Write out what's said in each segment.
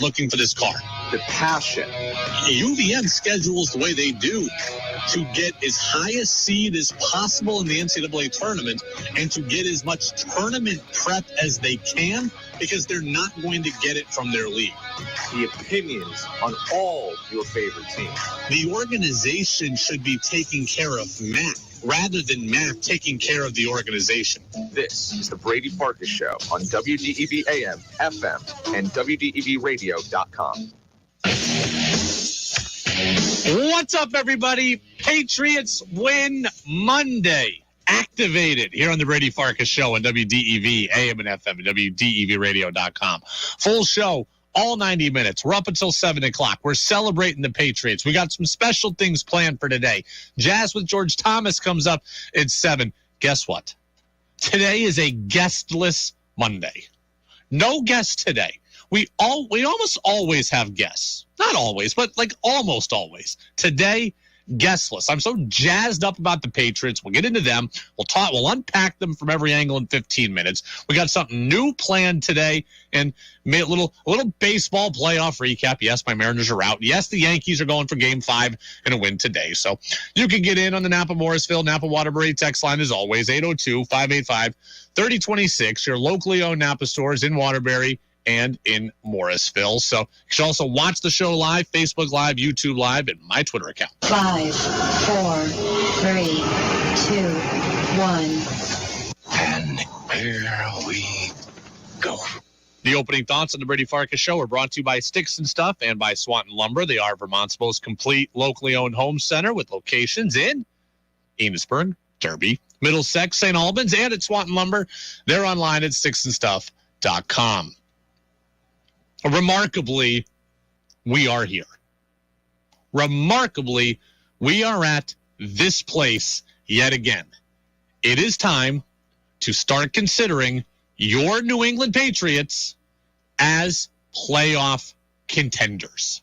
looking for this car. The passion. UVM schedules the way they do to get as high a seed as possible in the NCAA tournament and to get as much tournament prep as they can, because they're not going to get it from their league. The opinions on all your favorite teams. The organization should be taking care of Matt rather than Matt taking care of the organization. This is the Brady Farkas Show on WDEV AM, FM, and WDEVradio.com. What's up, everybody? Patriots win Monday. Activated here on the Brady Farkas Show on WDEV AM and FM and WDEVradio.com. Full show, all 90 minutes. We're up until 7 o'clock. We're celebrating the Patriots. We got some special things planned for today. Jazz with George Thomas comes up at 7. Guess what? Today is a guestless Monday. No guests today. We almost always have guests. Not always, but like almost always. Today, guestless. I'm so jazzed up about the Patriots. We'll get into them. We'll unpack them from every angle in 15 minutes. We got something new planned today, and a little baseball playoff recap. Yes, my Mariners are out. Yes, the Yankees are going for Game 5 and a win today. So you can get in on the Napa Morrisville, Napa Waterbury text line as always, 802-585-3026. Your locally owned Napa stores in Waterbury and in Morrisville. So you can also watch the show live, Facebook Live, YouTube Live, and my Twitter account. 5, 4, 3, 2, 1. And here we go. The opening thoughts on the Brady Farkas Show are brought to you by Sticks and Stuff and by Swanton Lumber. They are Vermont's most complete locally owned home center with locations in Enosburg, Derby, Middlesex, St. Albans, and at Swanton Lumber. They're online at sticksandstuff.com. Remarkably, we are here. Remarkably, we are at this place yet again. It is time to start considering your New England Patriots as playoff contenders.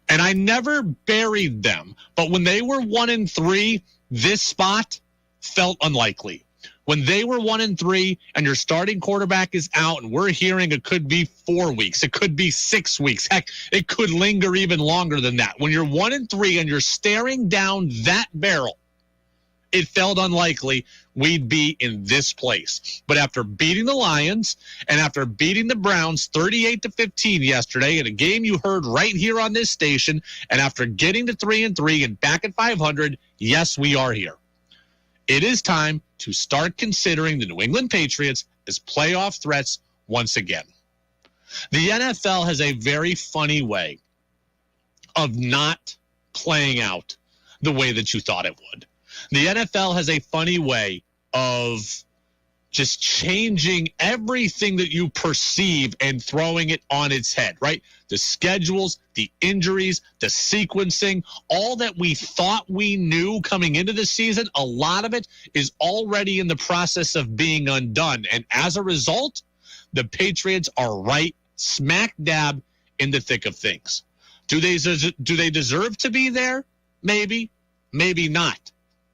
And I never buried them, but when they were 1-3, this spot felt unlikely. When they were 1-3 and your starting quarterback is out, and we're hearing it could be 4 weeks, it could be 6 weeks, heck, it could linger even longer than that. When you're 1-3 and you're staring down that barrel, it felt unlikely we'd be in this place. But after beating the Lions and after beating the Browns 38-15 yesterday in a game you heard right here on this station, and after getting to 3-3 and back at 500, yes, we are here. It is time to start considering the New England Patriots as playoff threats once again. The NFL has a very funny way of not playing out the way that you thought it would. The NFL has a funny way of just changing everything that you perceive and throwing it on its head, right? The schedules, the injuries, the sequencing, all that we thought we knew coming into the season, a lot of it is already in the process of being undone. And as a result, the Patriots are right smack dab in the thick of things. Do they deserve to be there? Maybe, maybe not.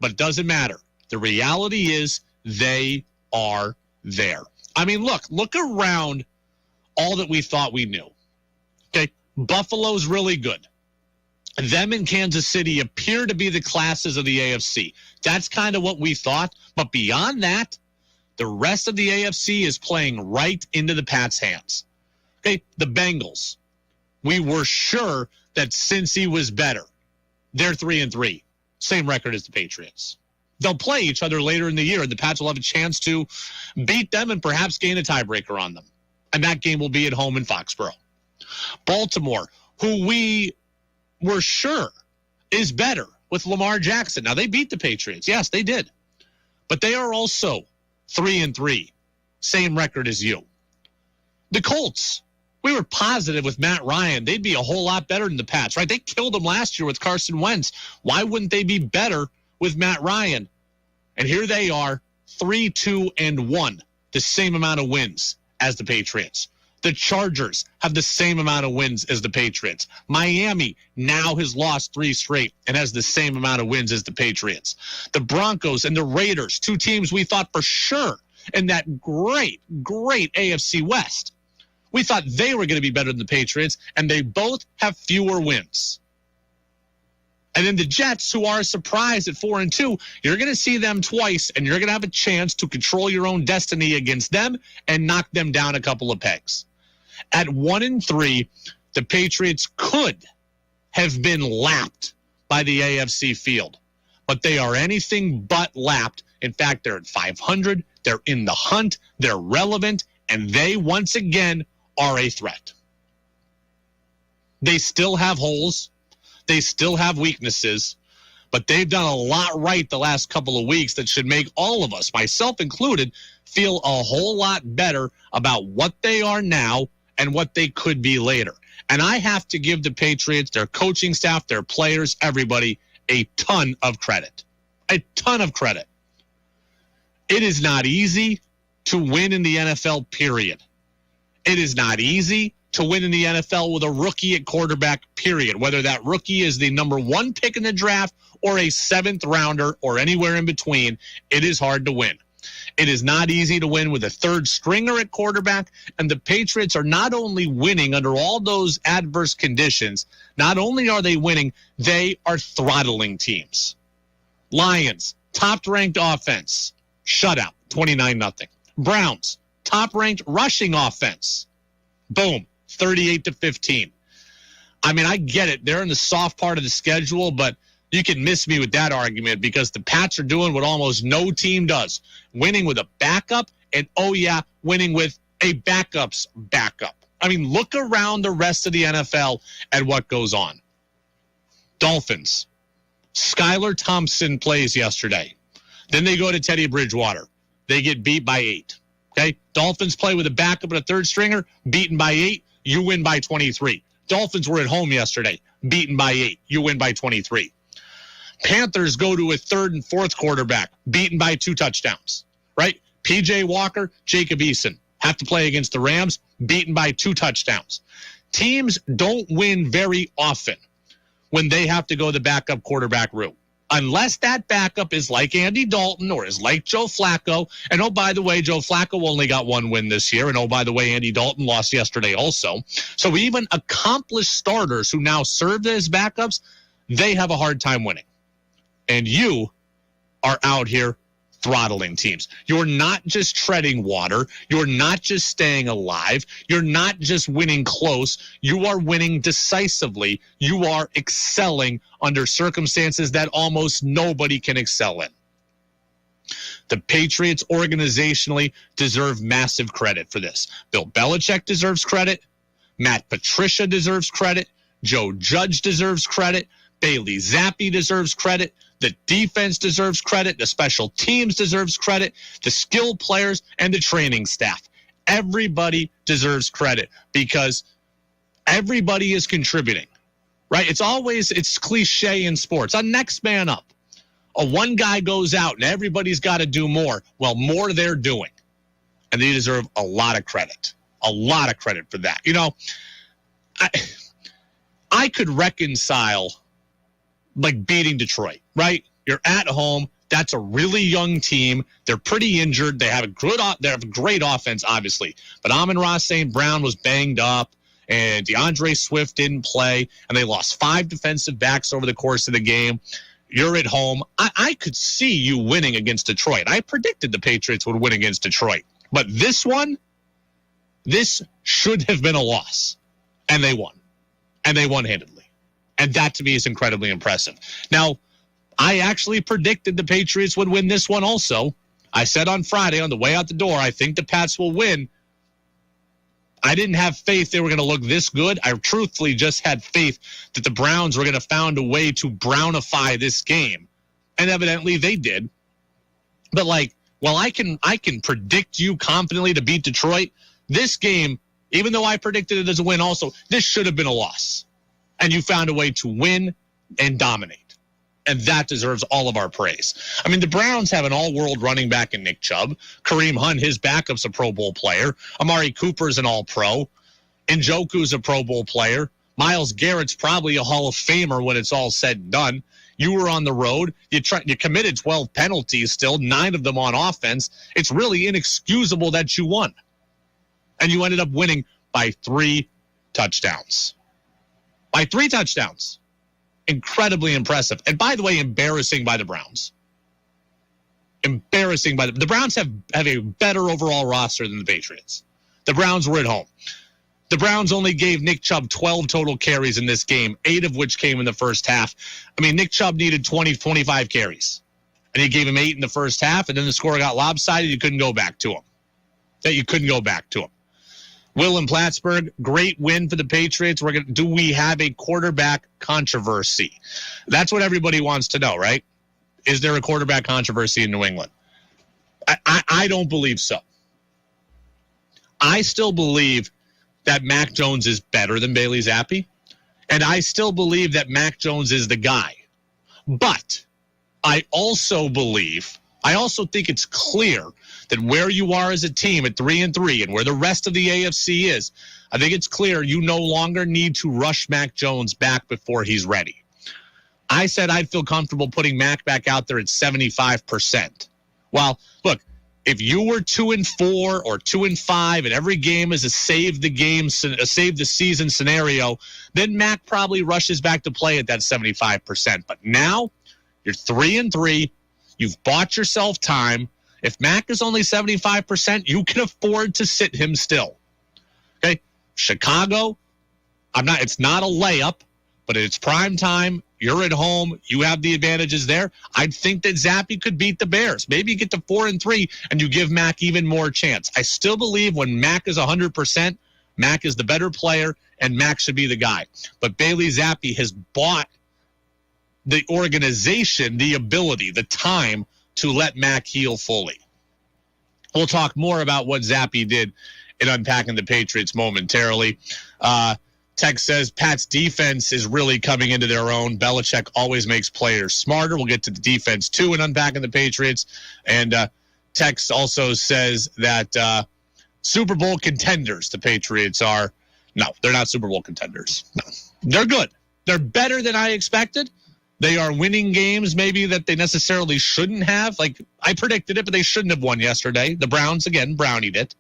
But it doesn't matter. The reality is they are there. I mean, look around all that we thought we knew. Okay, Buffalo's really good. Them and Kansas City appear to be the classes of the AFC. That's kind of what we thought. But beyond that, the rest of the AFC is playing right into the Pats' hands. Okay, the Bengals. We were sure that Cincy was better. They're 3-3. Same record as the Patriots. They'll play each other later in the year, and the Pats will have a chance to beat them and perhaps gain a tiebreaker on them. And that game will be at home in Foxborough. Baltimore, who we were sure is better with Lamar Jackson. Now, they beat the Patriots. Yes, they did. But they are also 3-3. Same record as you. The Colts, we were positive with Matt Ryan. They'd be a whole lot better than the Pats, right? They killed them last year with Carson Wentz. Why wouldn't they be better with Matt Ryan? And here they are, 3-2-1, the same amount of wins as the Patriots. The Chargers have the same amount of wins as the Patriots. Miami now has lost 3 straight and has the same amount of wins as the Patriots. The Broncos and the Raiders, 2 teams we thought for sure in that great AFC West We thought they were going to be better than the Patriots, and they both have fewer wins. And then the Jets, who are a surprise at 4-2, you're going to see them twice, and you're going to have a chance to control your own destiny against them and knock them down a couple of pegs. At 1-3, the Patriots could have been lapped by the AFC field, but they are anything but lapped. In fact, they're at 500. They're in the hunt. They're relevant, and they once again are a threat. They still have holes. They still have weaknesses, but they've done a lot right the last couple of weeks that should make all of us, myself included, feel a whole lot better about what they are now and what they could be later. And I have to give the Patriots, their coaching staff, their players, everybody, a ton of credit. A ton of credit. It is not easy to win in the NFL, period. It is not easy to win in the NFL with a rookie at quarterback, period. Whether that rookie is the number 1 pick in the draft or a 7th rounder or anywhere in between, it is hard to win. It is not easy to win with a 3rd stringer at quarterback, and the Patriots are not only winning under all those adverse conditions, not only are they winning, they are throttling teams. Lions, top-ranked offense, shutout, 29-0. Browns, top-ranked rushing offense, boom, 38-15. I mean, I get it. They're in the soft part of the schedule, but you can miss me with that argument because the Pats are doing what almost no team does, winning with a backup and, oh, yeah, winning with a backup's backup. I mean, look around the rest of the NFL at what goes on. Dolphins. Skylar Thompson plays yesterday. Then they go to Teddy Bridgewater. They get beat by 8. Okay? Dolphins play with a backup and a 3rd stringer, beaten by 8. You win by 23. Dolphins were at home yesterday, beaten by 8. You win by 23. Panthers go to a 3rd and 4th quarterback, beaten by 2 touchdowns, right? P.J. Walker, Jacob Eason have to play against the Rams, beaten by 2 touchdowns. Teams don't win very often when they have to go the backup quarterback route, unless that backup is like Andy Dalton or is like Joe Flacco. And, oh, by the way, Joe Flacco only got 1 win this year. And, oh, by the way, Andy Dalton lost yesterday also. So even accomplished starters who now serve as backups, they have a hard time winning. And you are out here throttling teams. You're not just treading water. You're not just staying alive. You're not just winning close. You are winning decisively. You are excelling under circumstances that almost nobody can excel in. The Patriots organizationally deserve massive credit for this. Bill Belichick deserves credit. Matt Patricia deserves credit. Joe Judge deserves credit. Bailey Zappi deserves credit. The defense deserves credit. The special teams deserves credit. The skilled players and the training staff. Everybody deserves credit because everybody is contributing, right? It's cliche in sports. A next man up. One guy goes out and everybody's got to do more. Well, more they're doing. And they deserve a lot of credit. A lot of credit for that. You know, I could reconcile like beating Detroit, right? You're at home. That's a really young team. They're pretty injured. They have a great offense, obviously. But Amon-Ra St. Brown was banged up, and DeAndre Swift didn't play, and they lost 5 defensive backs over the course of the game. You're at home. I could see you winning against Detroit. I predicted the Patriots would win against Detroit. But this should have been a loss. And they won. And they won handedly. And that, to me, is incredibly impressive. Now, I actually predicted the Patriots would win this one also. I said on Friday on the way out the door, I think the Pats will win. I didn't have faith they were going to look this good. I truthfully just had faith that the Browns were going to find a way to brownify this game. And evidently they did. But, I can predict you confidently to beat Detroit, this game, even though I predicted it as a win also, this should have been a loss. And you found a way to win and dominate. And that deserves all of our praise. I mean, the Browns have an all-world running back in Nick Chubb. Kareem Hunt, his backup's a Pro Bowl player. Amari Cooper's an all-pro. Njoku's a Pro Bowl player. Myles Garrett's probably a Hall of Famer when it's all said and done. You were on the road. You committed 12 penalties still, 9 of them on offense. It's really inexcusable that you won. And you ended up winning by 3 touchdowns. By 3 touchdowns. Incredibly impressive. And by the way, embarrassing by the Browns. Embarrassing by the Browns have a better overall roster than the Patriots. The Browns were at home. The Browns only gave Nick Chubb 12 total carries in this game, 8 of which came in the first half. I mean, Nick Chubb needed 25 carries. And he gave him 8 in the first half, and then the score got lopsided. You couldn't go back to him. Will in Plattsburgh, great win for the Patriots. Do we have a quarterback controversy? That's what everybody wants to know, right? Is there a quarterback controversy in New England? I don't believe so. I still believe that Mac Jones is better than Bailey Zappi, and I still believe that Mac Jones is the guy. But I also think it's clear that where you are as a team at 3-3 and where the rest of the AFC is, I think it's clear you no longer need to rush Mac Jones back before he's ready. I said I'd feel comfortable putting Mac back out there at 75%. Well, look, if you were 2-4 or 2-5 and every game is a save the season scenario, then Mac probably rushes back to play at that 75%. But now you're 3-3. You've bought yourself time. If Mac is only 75%, you can afford to sit him still. Okay? Chicago, it's not a layup, but it's prime time. You're at home. You have the advantages there. I think that Zappi could beat the Bears. Maybe you get to 4-3 and you give Mac even more chance. I still believe when Mac is 100%, Mac is the better player and Mac should be the guy. But Bailey Zappi has bought the organization, the ability, the time to let Mac heal fully. We'll talk more about what Zappi did in Unpacking the Patriots momentarily. Tex says Pat's defense is really coming into their own. Belichick always makes players smarter. We'll get to the defense, too, in Unpacking the Patriots. And Tex also says that Super Bowl contenders, the Patriots are. No, they're not Super Bowl contenders. No, they're good. They're better than I expected. They are winning games maybe that they necessarily shouldn't have. Like, I predicted it, but they shouldn't have won yesterday. The Browns, again, brownied it.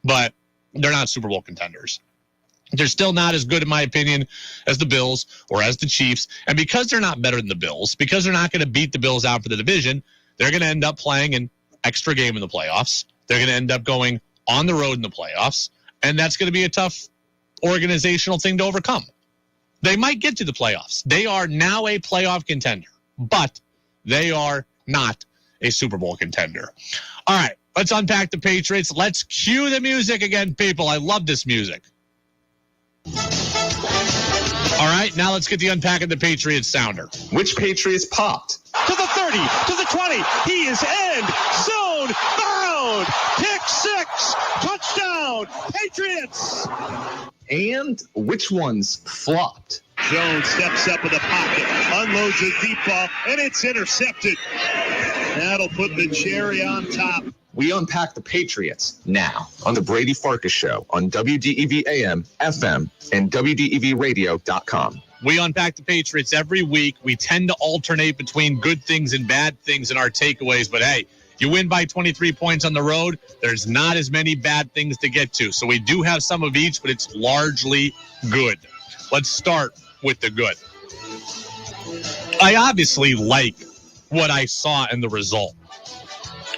But they're not Super Bowl contenders. They're still not as good, in my opinion, as the Bills or as the Chiefs. And because they're not better than the Bills, because they're not going to beat the Bills out for the division, they're going to end up playing an extra game in the playoffs. They're going to end up going on the road in the playoffs. And that's going to be a tough organizational thing to overcome. They might get to the playoffs. They are now a playoff contender, but they are not a Super Bowl contender. All right, let's unpack the Patriots. Let's cue the music again, people. I love this music. All right, now let's get the Unpacking the Patriots sounder. Which Patriots popped? To the 30, to the 20. He is end zone bound. Pick 6. Touchdown, Patriots. And which ones flopped? Jones steps up in the pocket, unloads a deep ball, and it's intercepted. That'll put the cherry on top. We unpack the Patriots now on the Brady Farkas Show on WDEV AM, FM, and WDEVradio.com. We unpack the Patriots every week. We tend to alternate between good things and bad things in our takeaways. But, hey, you win by 23 points on the road, there's not as many bad things to get to. So we do have some of each, but it's largely good. Let's start with the good. I obviously like what I saw in the result.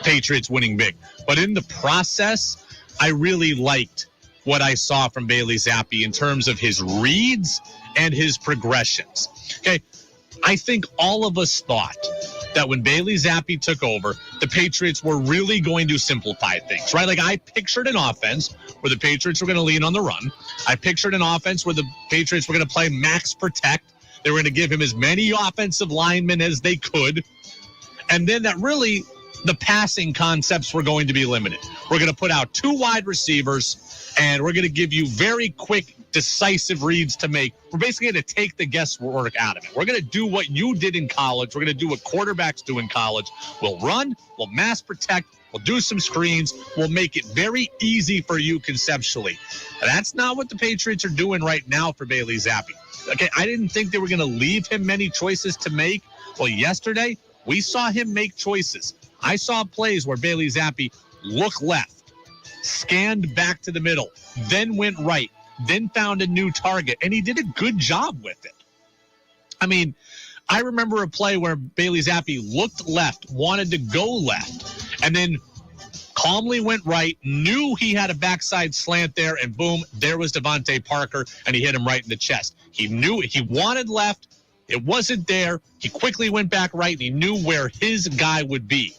Patriots winning big. But in the process, I really liked what I saw from Bailey Zappi in terms of his reads and his progressions. Okay, I think all of us thought that when Bailey Zappi took over, the Patriots were really going to simplify things, right? Like, I pictured an offense where the Patriots were going to lean on the run. I pictured an offense where the Patriots were going to play max protect. They were going to give him as many offensive linemen as they could. And then that really, the passing concepts were going to be limited. We're going to put out 2 wide receivers, and we're going to give you very quick, decisive reads to make. We're basically going to take the guesswork out of it. We're going to do what you did in college. We're going to do what quarterbacks do in college. We'll run, we'll mass protect, we'll do some screens, we'll make it very easy for you conceptually. That's not what the Patriots are doing right now for Bailey Zappi. Okay, I didn't think they were going to leave him many choices to make. Well, yesterday, we saw him make choices. I saw plays where Bailey Zappi looked left, scanned back to the middle, then went right, then found a new target, and he did a good job with it. I mean, I remember a play where Bailey Zappi looked left, wanted to go left, and then calmly went right, knew he had a backside slant there, and boom, there was Devontae Parker, and he hit him right in the chest. He knew he wanted left. It wasn't there. He quickly went back right, and he knew where his guy would be.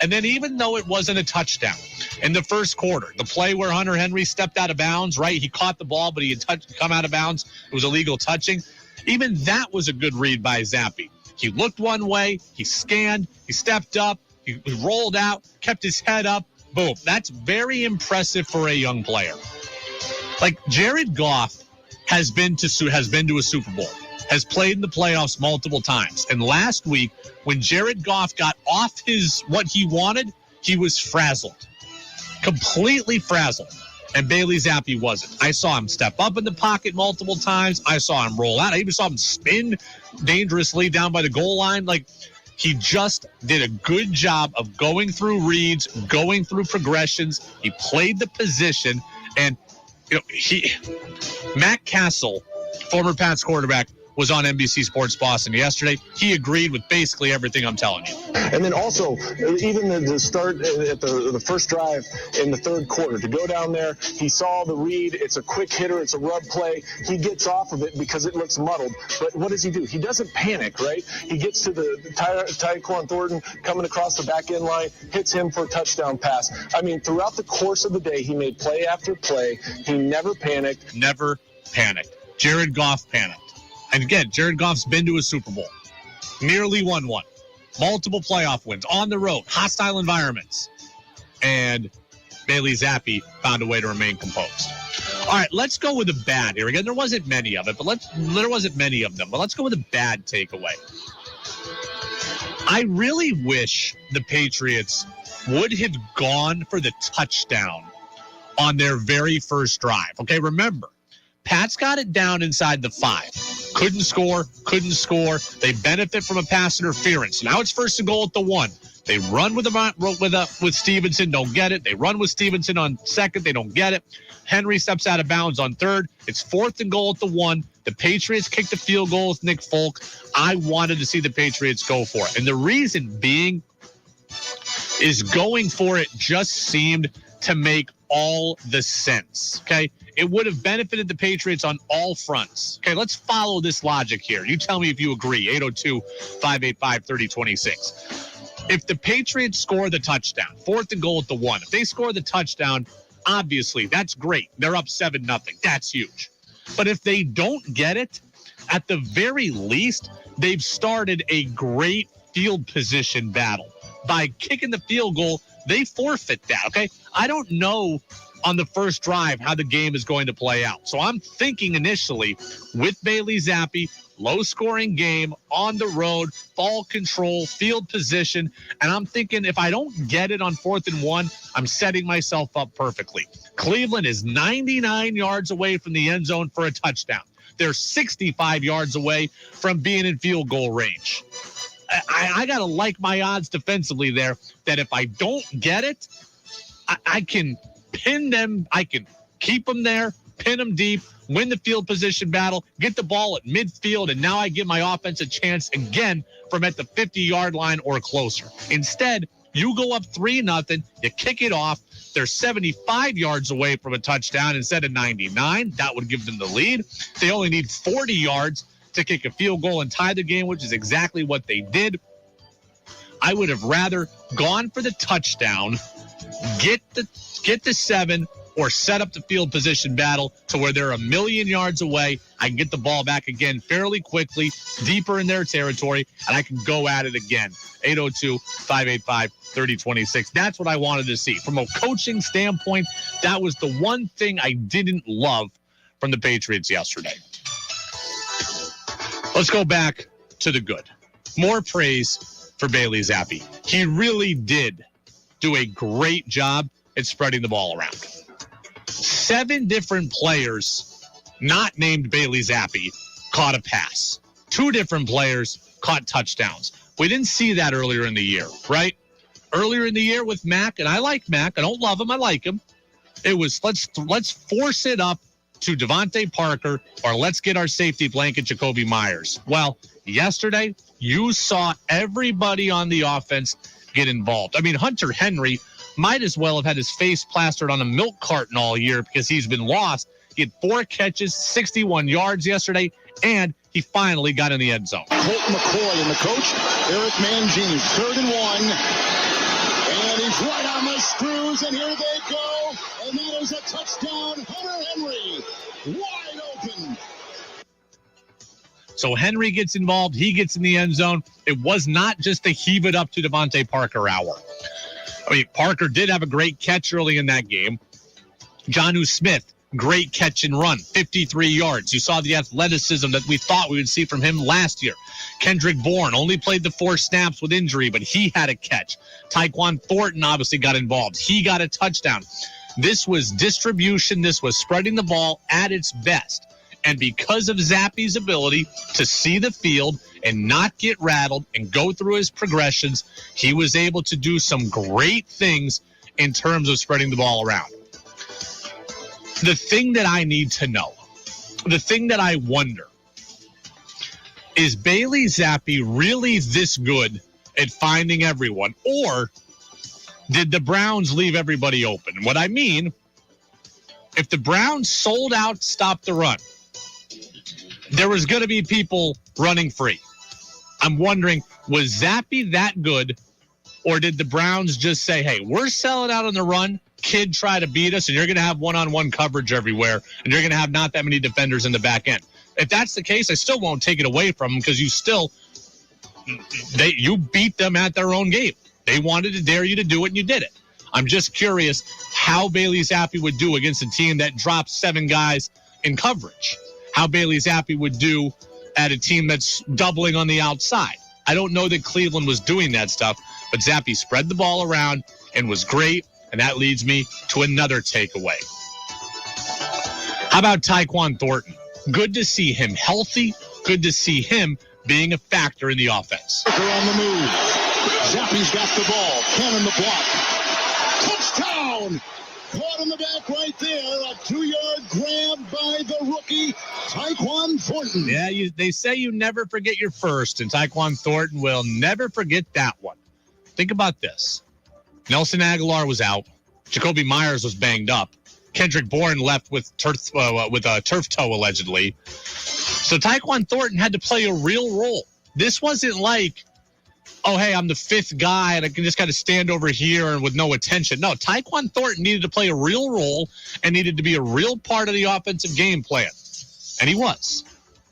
And then even though it wasn't a touchdown in the first quarter, the play where Hunter Henry stepped out of bounds, right? He caught the ball, but he had come out of bounds. It was illegal touching. Even that was a good read by Zappi. He looked one way, he scanned, he stepped up, he rolled out, kept his head up. Boom. That's very impressive for a young player. Like Jared Goff has been to a Super Bowl, has played in the playoffs multiple times. And last week, when Jared Goff got off what he wanted, he was frazzled, completely frazzled. And Bailey Zappi wasn't. I saw him step up in the pocket multiple times. I saw him roll out. I even saw him spin dangerously down by the goal line. Like, he just did a good job of going through reads, going through progressions. He played the position. And, Matt Castle, former Pats quarterback, was on NBC Sports Boston yesterday. He agreed with basically everything I'm telling you. And then also, even the start at the first drive in the third quarter, to go down there, he saw the read. It's a quick hitter. It's a rub play. He gets off of it because it looks muddled. But what does he do? He doesn't panic, right? He gets to the Tyquan Thornton coming across the back end line, hits him for a touchdown pass. I mean, throughout the course of the day, he made play after play. He never panicked. Never panicked. Jared Goff panicked. And again, Jared Goff's been to a Super Bowl, nearly won one, multiple playoff wins, on the road, hostile environments. And Bailey Zappi found a way to remain composed. All right, let's go with the bad here. Again, there wasn't many of them, but let's go with a bad takeaway. I really wish the Patriots would have gone for the touchdown on their very first drive. Okay, remember, Pats got it down inside the 5. Couldn't score. They benefit from a pass interference. Now it's first and goal at the 1. They run with Stevenson, don't get it. They run with Stevenson on second, they don't get it. Henry steps out of bounds on third. It's fourth and goal at the 1. The Patriots kicked the field goal with Nick Folk. I wanted to see the Patriots go for it. And the reason being is going for it just seemed to make all the sense, okay? It would have benefited the Patriots on all fronts. Okay, let's follow this logic here. You tell me if you agree. 802-585-3026. If the Patriots score the touchdown, fourth and goal at the 1, if they score the touchdown, obviously that's great. They're up 7-0. That's huge. But if they don't get it, at the very least, they've started a great field position battle. By kicking the field goal, they forfeit that, okay? I don't know on the first drive how the game is going to play out. So I'm thinking initially with Bailey Zappi, low-scoring game, on the road, ball control, field position, and I'm thinking if I don't get it on 4th and 1, I'm setting myself up perfectly. Cleveland is 99 yards away from the end zone for a touchdown. They're 65 yards away from being in field goal range. I got to like my odds defensively there, that if I don't get it, I can pin them. I can keep them there, pin them deep, win the field position battle, get the ball at midfield, and now I give my offense a chance again from at the 50-yard line or closer. Instead, you go up 3-0, you kick it off. They're 75 yards away from a touchdown instead of 99. That would give them the lead. They only need 40 yards to kick a field goal and tie the game, which is exactly what they did. I would have rather gone for the touchdown, get the 7, or set up the field position battle to where they're 1,000,000 yards away. I can get the ball back again fairly quickly, deeper in their territory, and I can go at it again. 802-585-3026. That's what I wanted to see. From a coaching standpoint, that was the one thing I didn't love from the Patriots yesterday. Let's go back to the good. More praise for Bailey Zappi. He really did do a great job at spreading the ball around. 7 different players, not named Bailey Zappi, caught a pass. 2 different players caught touchdowns. We didn't see that earlier in the year, right? Earlier in the year with Mac, and I like Mac. I don't love him. I like him. It was let's force it up to Devontae Parker or let's get our safety blanket, Jacoby Myers. Well, yesterday, you saw everybody on the offense get involved. I mean, Hunter Henry might as well have had his face plastered on a milk carton all year because he's been lost. He had 4 catches, 61 yards yesterday, and he finally got in the end zone. Colt McCoy and the coach, Eric Mangini, 3rd and 1. And he's right on the screws, and here they go. And that is a touchdown, Hunter Henry, wide open. So Henry gets involved. He gets in the end zone. It was not just a heave it up to Devontae Parker hour. I mean, Parker did have a great catch early in that game. Jonnu Smith, great catch and run, 53 yards. You saw the athleticism that we thought we would see from him last year. Kendrick Bourne only played the 4 snaps with injury, but he had a catch. Tyquan Thornton obviously got involved. He got a touchdown. This was distribution. This was spreading the ball at its best. And because of Zappy's ability to see the field and not get rattled and go through his progressions, he was able to do some great things in terms of spreading the ball around. The thing that I need to know, the thing that I wonder, is Bailey Zappi really this good at finding everyone, or did the Browns leave everybody open? What I mean, if the Browns sold out, stopped the run, there was going to be people running free. I'm wondering, was Zappy that good, or did the Browns just say, hey, we're selling out on the run, kid try to beat us, and you're going to have one-on-one coverage everywhere, and you're going to have not that many defenders in the back end? If that's the case, I still won't take it away from them because you beat them at their own game. They wanted to dare you to do it, and you did it. I'm just curious how Bailey Zappi would do against a team that drops 7 guys in coverage. How Bailey Zappi would do at a team that's doubling on the outside. I don't know that Cleveland was doing that stuff, but Zappi spread the ball around and was great, and that leads me to another takeaway. How about Tyquan Thornton? Good to see him healthy. Good to see him being a factor in the offense. On the move. Zappi's got the ball. Cannon the block. Touchdown! Caught in the back right there. A 2-yard grab by the rookie, Tyquan Thornton. Yeah, they say you never forget your first, and Tyquan Thornton will never forget that one. Think about this. Nelson Aguilar was out. Jacoby Myers was banged up. Kendrick Bourne left with a turf toe, allegedly. So Tyquan Thornton had to play a real role. This wasn't like, oh, hey, I'm the 5th guy and I can just kind of stand over here and with no attention. No, Tyquan Thornton needed to play a real role and needed to be a real part of the offensive game plan. And he was.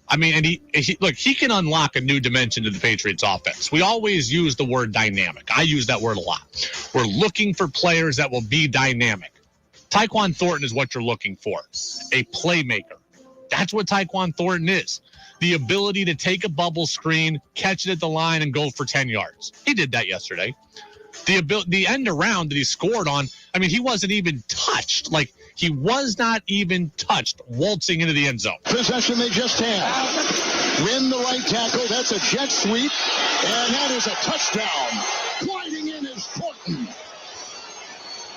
I mean, and he can unlock a new dimension to the Patriots offense. We always use the word dynamic. I use that word a lot. We're looking for players that will be dynamic. Tyquan Thornton is what you're looking for, a playmaker. That's what Tyquan Thornton is. The ability to take a bubble screen, catch it at the line, and go for 10 yards. He did that yesterday. The end around that he scored on, I mean, he wasn't even touched. Like, he was not even touched, waltzing into the end zone. Possession they just had. Win the right tackle. That's a jet sweep. And that is a touchdown. Gliding in is Thornton.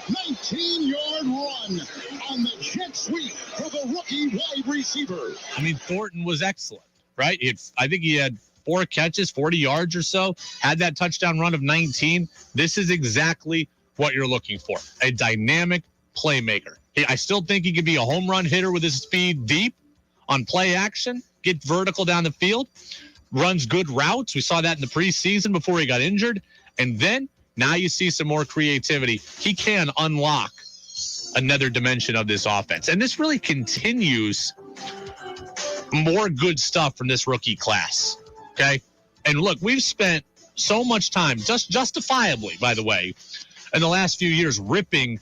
19-yard run on the jet sweep for the rookie wide receiver. I mean, Thornton was excellent, right? I think he had 4 catches, 40 yards or so, had that touchdown run of 19. This is exactly what you're looking for, a dynamic playmaker. I still think he could be a home run hitter with his speed deep on play action, get vertical down the field, runs good routes. We saw that in the preseason before he got injured. And then now you see some more creativity. He can unlock another dimension of this offense. And this really continues more good stuff from this rookie class. Okay? And look, we've spent so much time, just justifiably, by the way, in the last few years ripping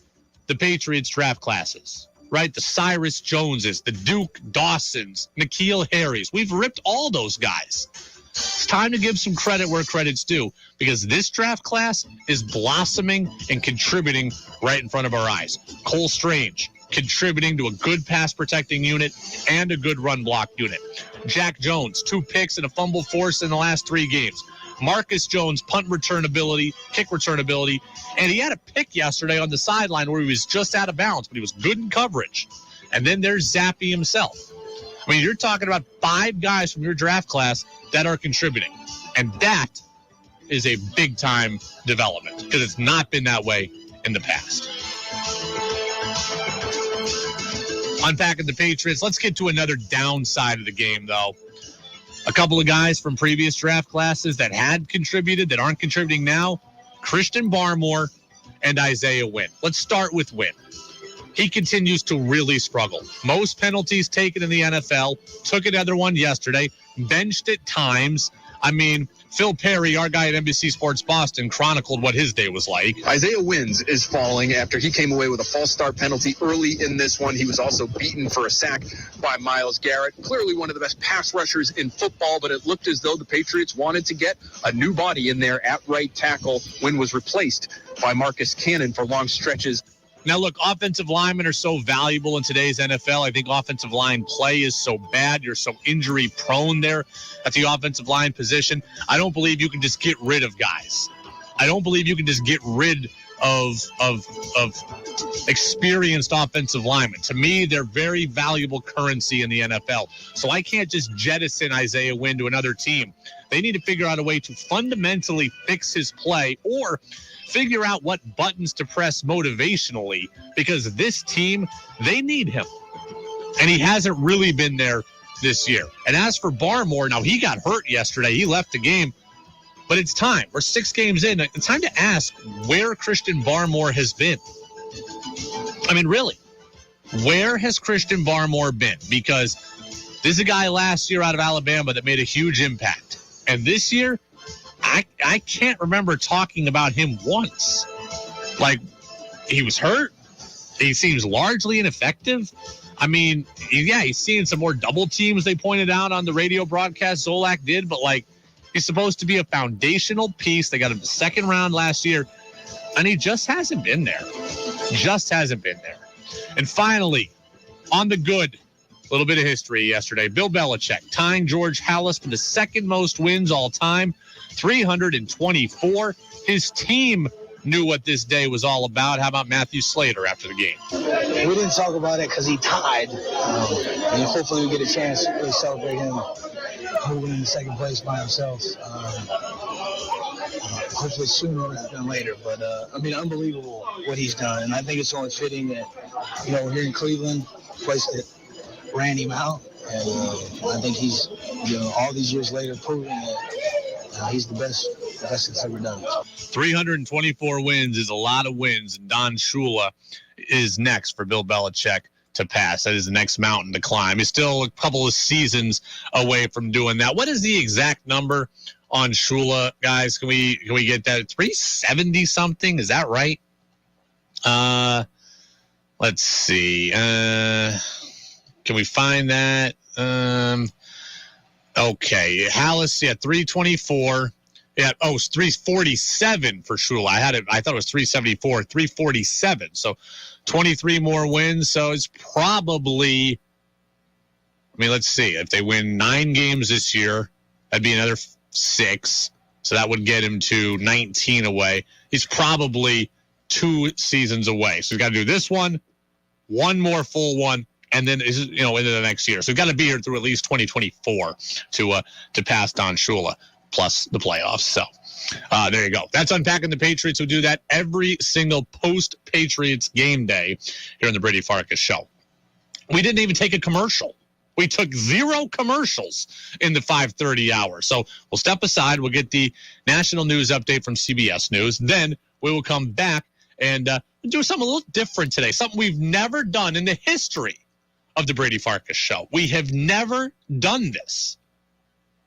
the Patriots draft classes, right? The Cyrus Joneses, the Duke Dawsons, N'Keal Harris. We've ripped all those guys. It's time to give some credit where credit's due, because this draft class is blossoming and contributing right in front of our eyes. Cole Strange contributing to a good pass protecting unit and a good run block unit. Jack Jones, 2 picks and a fumble force in the last 3 games. Marcus Jones, punt return ability, kick return ability, and he had a pick yesterday on the sideline where he was just out of bounds, but he was good in coverage. And then there's Zappe himself. I mean, you're talking about 5 guys from your draft class that are contributing. And that is a big-time development because it's not been that way in the past. Unpacking the Patriots. Let's get to another downside of the game, though. A couple of guys from previous draft classes that had contributed that aren't contributing now, Christian Barmore and Isaiah Wynn. Let's start with Wynn. He continues to really struggle. Most penalties taken in the NFL. Took another one yesterday. Benched at times. I mean, Phil Perry, our guy at NBC Sports Boston, chronicled what his day was like. Isaiah Wynn is falling after he came away with a false start penalty early in this one. He was also beaten for a sack by Myles Garrett. Clearly one of the best pass rushers in football, but it looked as though the Patriots wanted to get a new body in there at right tackle. Wynn was replaced by Marcus Cannon for long stretches. Now, look, offensive linemen are so valuable in today's NFL. I think offensive line play is so bad. You're so injury prone there at the offensive line position. I don't believe you can just get rid of guys. I don't believe you can just get rid of experienced offensive linemen. To me, they're very valuable currency in the NFL. So I can't just jettison Isaiah Wynn to another team. They need to figure out a way to fundamentally fix his play or figure out what buttons to press motivationally, because this team, they need him. And he hasn't really been there this year. And as for Barmore, now he got hurt yesterday. He left the game. But it's time. We're 6 games in. It's time to ask where Christian Barmore has been. I mean, really, where has Christian Barmore been? Because this is a guy last year out of Alabama that made a huge impact. And this year, I can't remember talking about him once. Like, he was hurt. He seems largely ineffective. I mean, yeah, he's seeing some more double teams, they pointed out on the radio broadcast. Zolak did, but, like, he's supposed to be a foundational piece. They got him the 2nd round last year, and he just hasn't been there. Just hasn't been there. And finally, on the good, a little bit of history yesterday. Bill Belichick tying George Halas for the 2nd most wins all time, 324. His team knew what this day was all about. How about Matthew Slater after the game? We didn't talk about it because he tied. And hopefully we get a chance to really celebrate him moving into 2nd place by himself. Hopefully sooner than later. But, I mean, unbelievable what he's done. And I think it's only fitting that, we're here in Cleveland, a place that ran him out. And I think he's, all these years later, proving that he's the best that's ever done. 324 wins is a lot of wins. And Don Shula is next for Bill Belichick to pass. That is the next mountain to climb. He's still a couple of seasons away from doing that. What is the exact number on Shula, guys? Can we get that? 370 something? Is that right? Let's see. Can we find that? Okay. Halas, 324. Yeah, it's 347 for Shula. I thought it was 374, 347. So 23 more wins. So it's probably, let's see. If they win 9 games this year, that'd be another 6. So that would get him to 19 away. He's probably 2 seasons away. So he's got to do this one more full one, and then into the next year. So we've got to be here through at least 2024 to pass Don Shula, plus the playoffs. So there you go. That's Unpacking the Patriots. We'll do that every single post-Patriots game day here on the Brady Farkas Show. We didn't even take a commercial. We took 0 commercials in the 5:30 hour. So we'll step aside. We'll get the national news update from CBS News. Then we will come back and do something a little different today, something we've never done in the history of the Brady Farkas Show. We have never done this.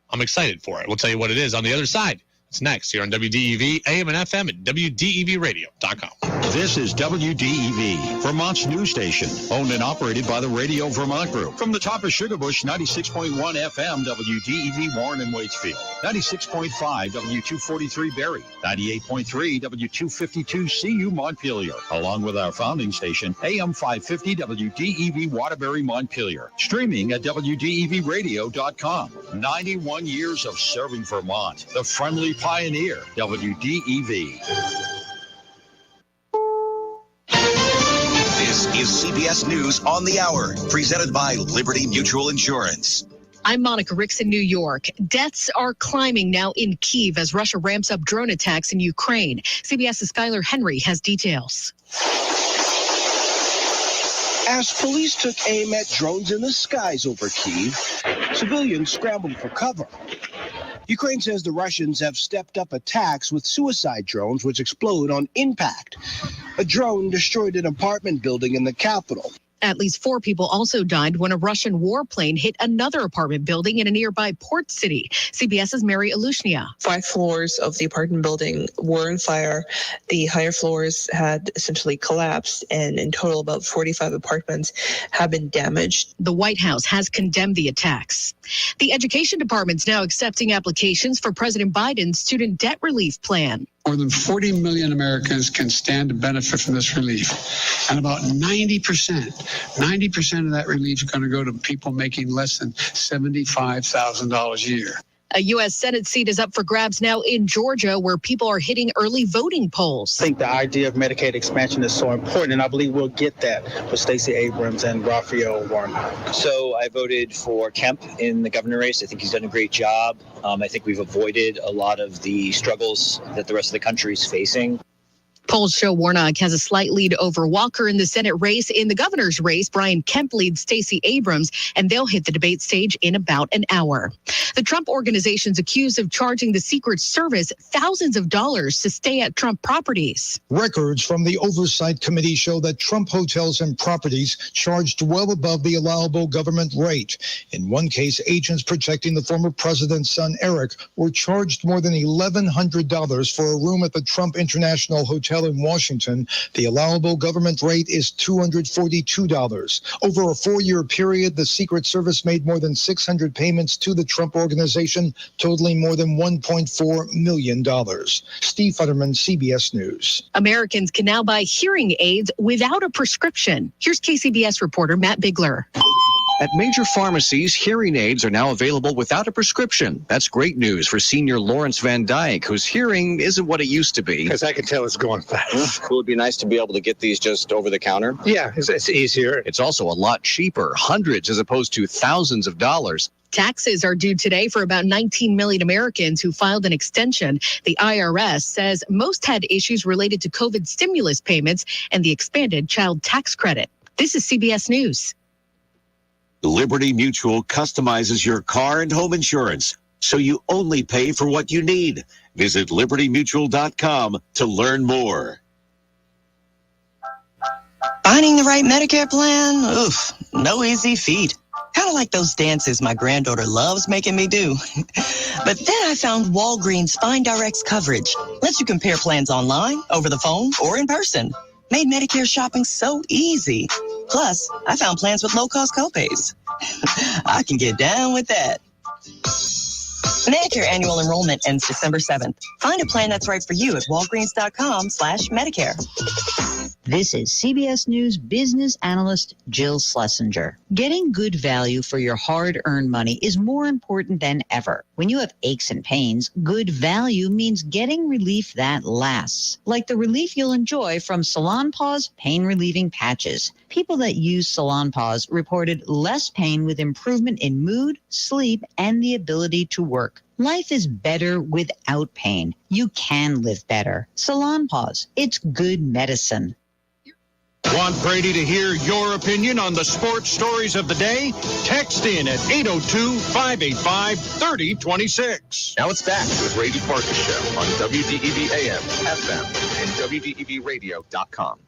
I'm excited for it. We'll tell you what it is on the other side. It's next here on WDEV, AM and FM at WDEVradio.com. This is WDEV, Vermont's news station, owned and operated by the Radio Vermont Group. From the top of Sugarbush, 96.1 FM, WDEV Warren and Waitsfield, 96.5 W243 Barrie, 98.3 W252 CU Montpelier, along with our founding station, AM 550 WDEV Waterbury Montpelier, streaming at WDEVradio.com. 91 years of serving Vermont, the friendly pioneer, WDEV. This is CBS News on the Hour, presented by Liberty Mutual Insurance. I'm Monica Ricks in New York. Deaths are climbing now in Kyiv as Russia ramps up drone attacks in Ukraine. CBS's Skylar Henry has details. As police took aim at drones in the skies over Kyiv, civilians scrambled for cover. Ukraine says the Russians have stepped up attacks with suicide drones which explode on impact. A drone destroyed an apartment building in the capital. At least 4 people also died when a Russian warplane hit another apartment building in a nearby port city. CBS's Mary Alushnia. 5 floors of the apartment building were on fire. The higher floors had essentially collapsed, and in total, about 45 apartments have been damaged. The White House has condemned the attacks. The Education Department's now accepting applications for President Biden's student debt relief plan. More than 40 million Americans can stand to benefit from this relief. And about 90% of that relief is going to go to people making less than $75,000 a year. A U.S. Senate seat is up for grabs now in Georgia, where people are hitting early voting polls. I think the idea of Medicaid expansion is so important, and I believe we'll get that with Stacey Abrams and Raphael Warren. So I voted for Kemp in the governor race. I think he's done a great job. I think we've avoided a lot of the struggles that the rest of the country is facing. Polls show Warnock has a slight lead over Walker in the Senate race. In the governor's race, Brian Kemp leads Stacey Abrams, and they'll hit the debate stage in about an hour. The Trump organization's accused of charging the Secret Service thousands of dollars to stay at Trump properties. Records from the Oversight Committee show that Trump hotels and properties charged well above the allowable government rate. In one case, agents protecting the former president's son, Eric, were charged more than $1,100 for a room at the Trump International Hotel in Washington. The allowable government rate is $242. Over a 4-year period, the Secret Service made more than 600 payments to the Trump organization, totaling more than $1.4 million. Steve Futterman, CBS News. Americans can now buy hearing aids without a prescription. Here's KCBS reporter Matt Bigler. At major pharmacies, hearing aids are now available without a prescription. That's great news for senior Lawrence Van Dyke, whose hearing isn't what it used to be. Because I can tell it's going fast. It would be nice to be able to get these just over the counter. Yeah, it's easier. It's also a lot cheaper, hundreds as opposed to thousands of dollars. Taxes are due today for about 19 million Americans who filed an extension. The IRS says most had issues related to COVID stimulus payments and the expanded child tax credit. This is CBS News. Liberty Mutual customizes your car and home insurance, so you only pay for what you need. Visit libertymutual.com to learn more. Finding the right Medicare plan? Oof, no easy feat. Kind of like those dances my granddaughter loves making me do. But then I found Walgreens Find Direct's coverage. Lets you compare plans online, over the phone, or in person. Made Medicare shopping so easy. Plus, I found plans with low-cost copays. I can get down with that. Medicare annual enrollment ends December 7th. Find a plan that's right for you at walgreens.com/Medicare. This is CBS News business analyst Jill Schlesinger. Getting good value for your hard-earned money is more important than ever. When you have aches and pains, good value means getting relief that lasts, like the relief you'll enjoy from Salon Paws pain-relieving patches. People that use Salon Paws reported less pain with improvement in mood, sleep, and the ability to work. Life is better without pain. You can live better. Salon Paws, it's good medicine. Want Brady to hear your opinion on the sports stories of the day? Text in at 802-585-3026. Now it's back to the Brady Farkas Show on WDEV AM, FM, and WDEVradio.com.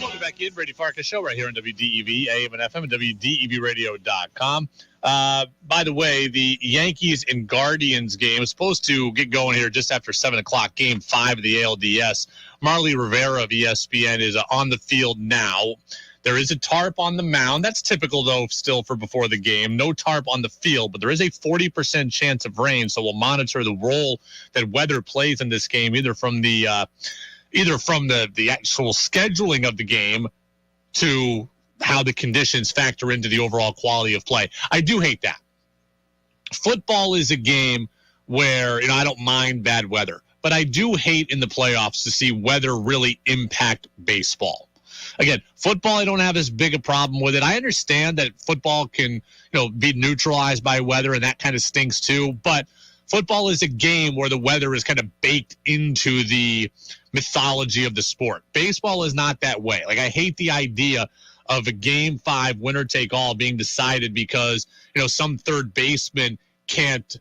Welcome back in, Brady Farkas Show right here on WDEV AM and FM and WDEVradio.com. By the way, the Yankees and Guardians game is supposed to get going here just after 7 o'clock, Game 5 of the ALDS. Marley Rivera of ESPN is on the field now. There is a tarp on the mound. That's typical, though, still for before the game. No tarp on the field, but there is a 40% chance of rain, so we'll monitor the role that weather plays in this game, either from the actual scheduling of the game to how the conditions factor into the overall quality of play. I do hate that. Football is a game where, I don't mind bad weather, but I do hate in the playoffs to see weather really impact baseball. Again, football, I don't have as big a problem with it. I understand that football can, be neutralized by weather, and that kind of stinks too. But football is a game where the weather is kind of baked into the mythology of the sport. Baseball is not that way. Like, I hate the idea of a Game 5 winner-take-all being decided because, some third baseman can't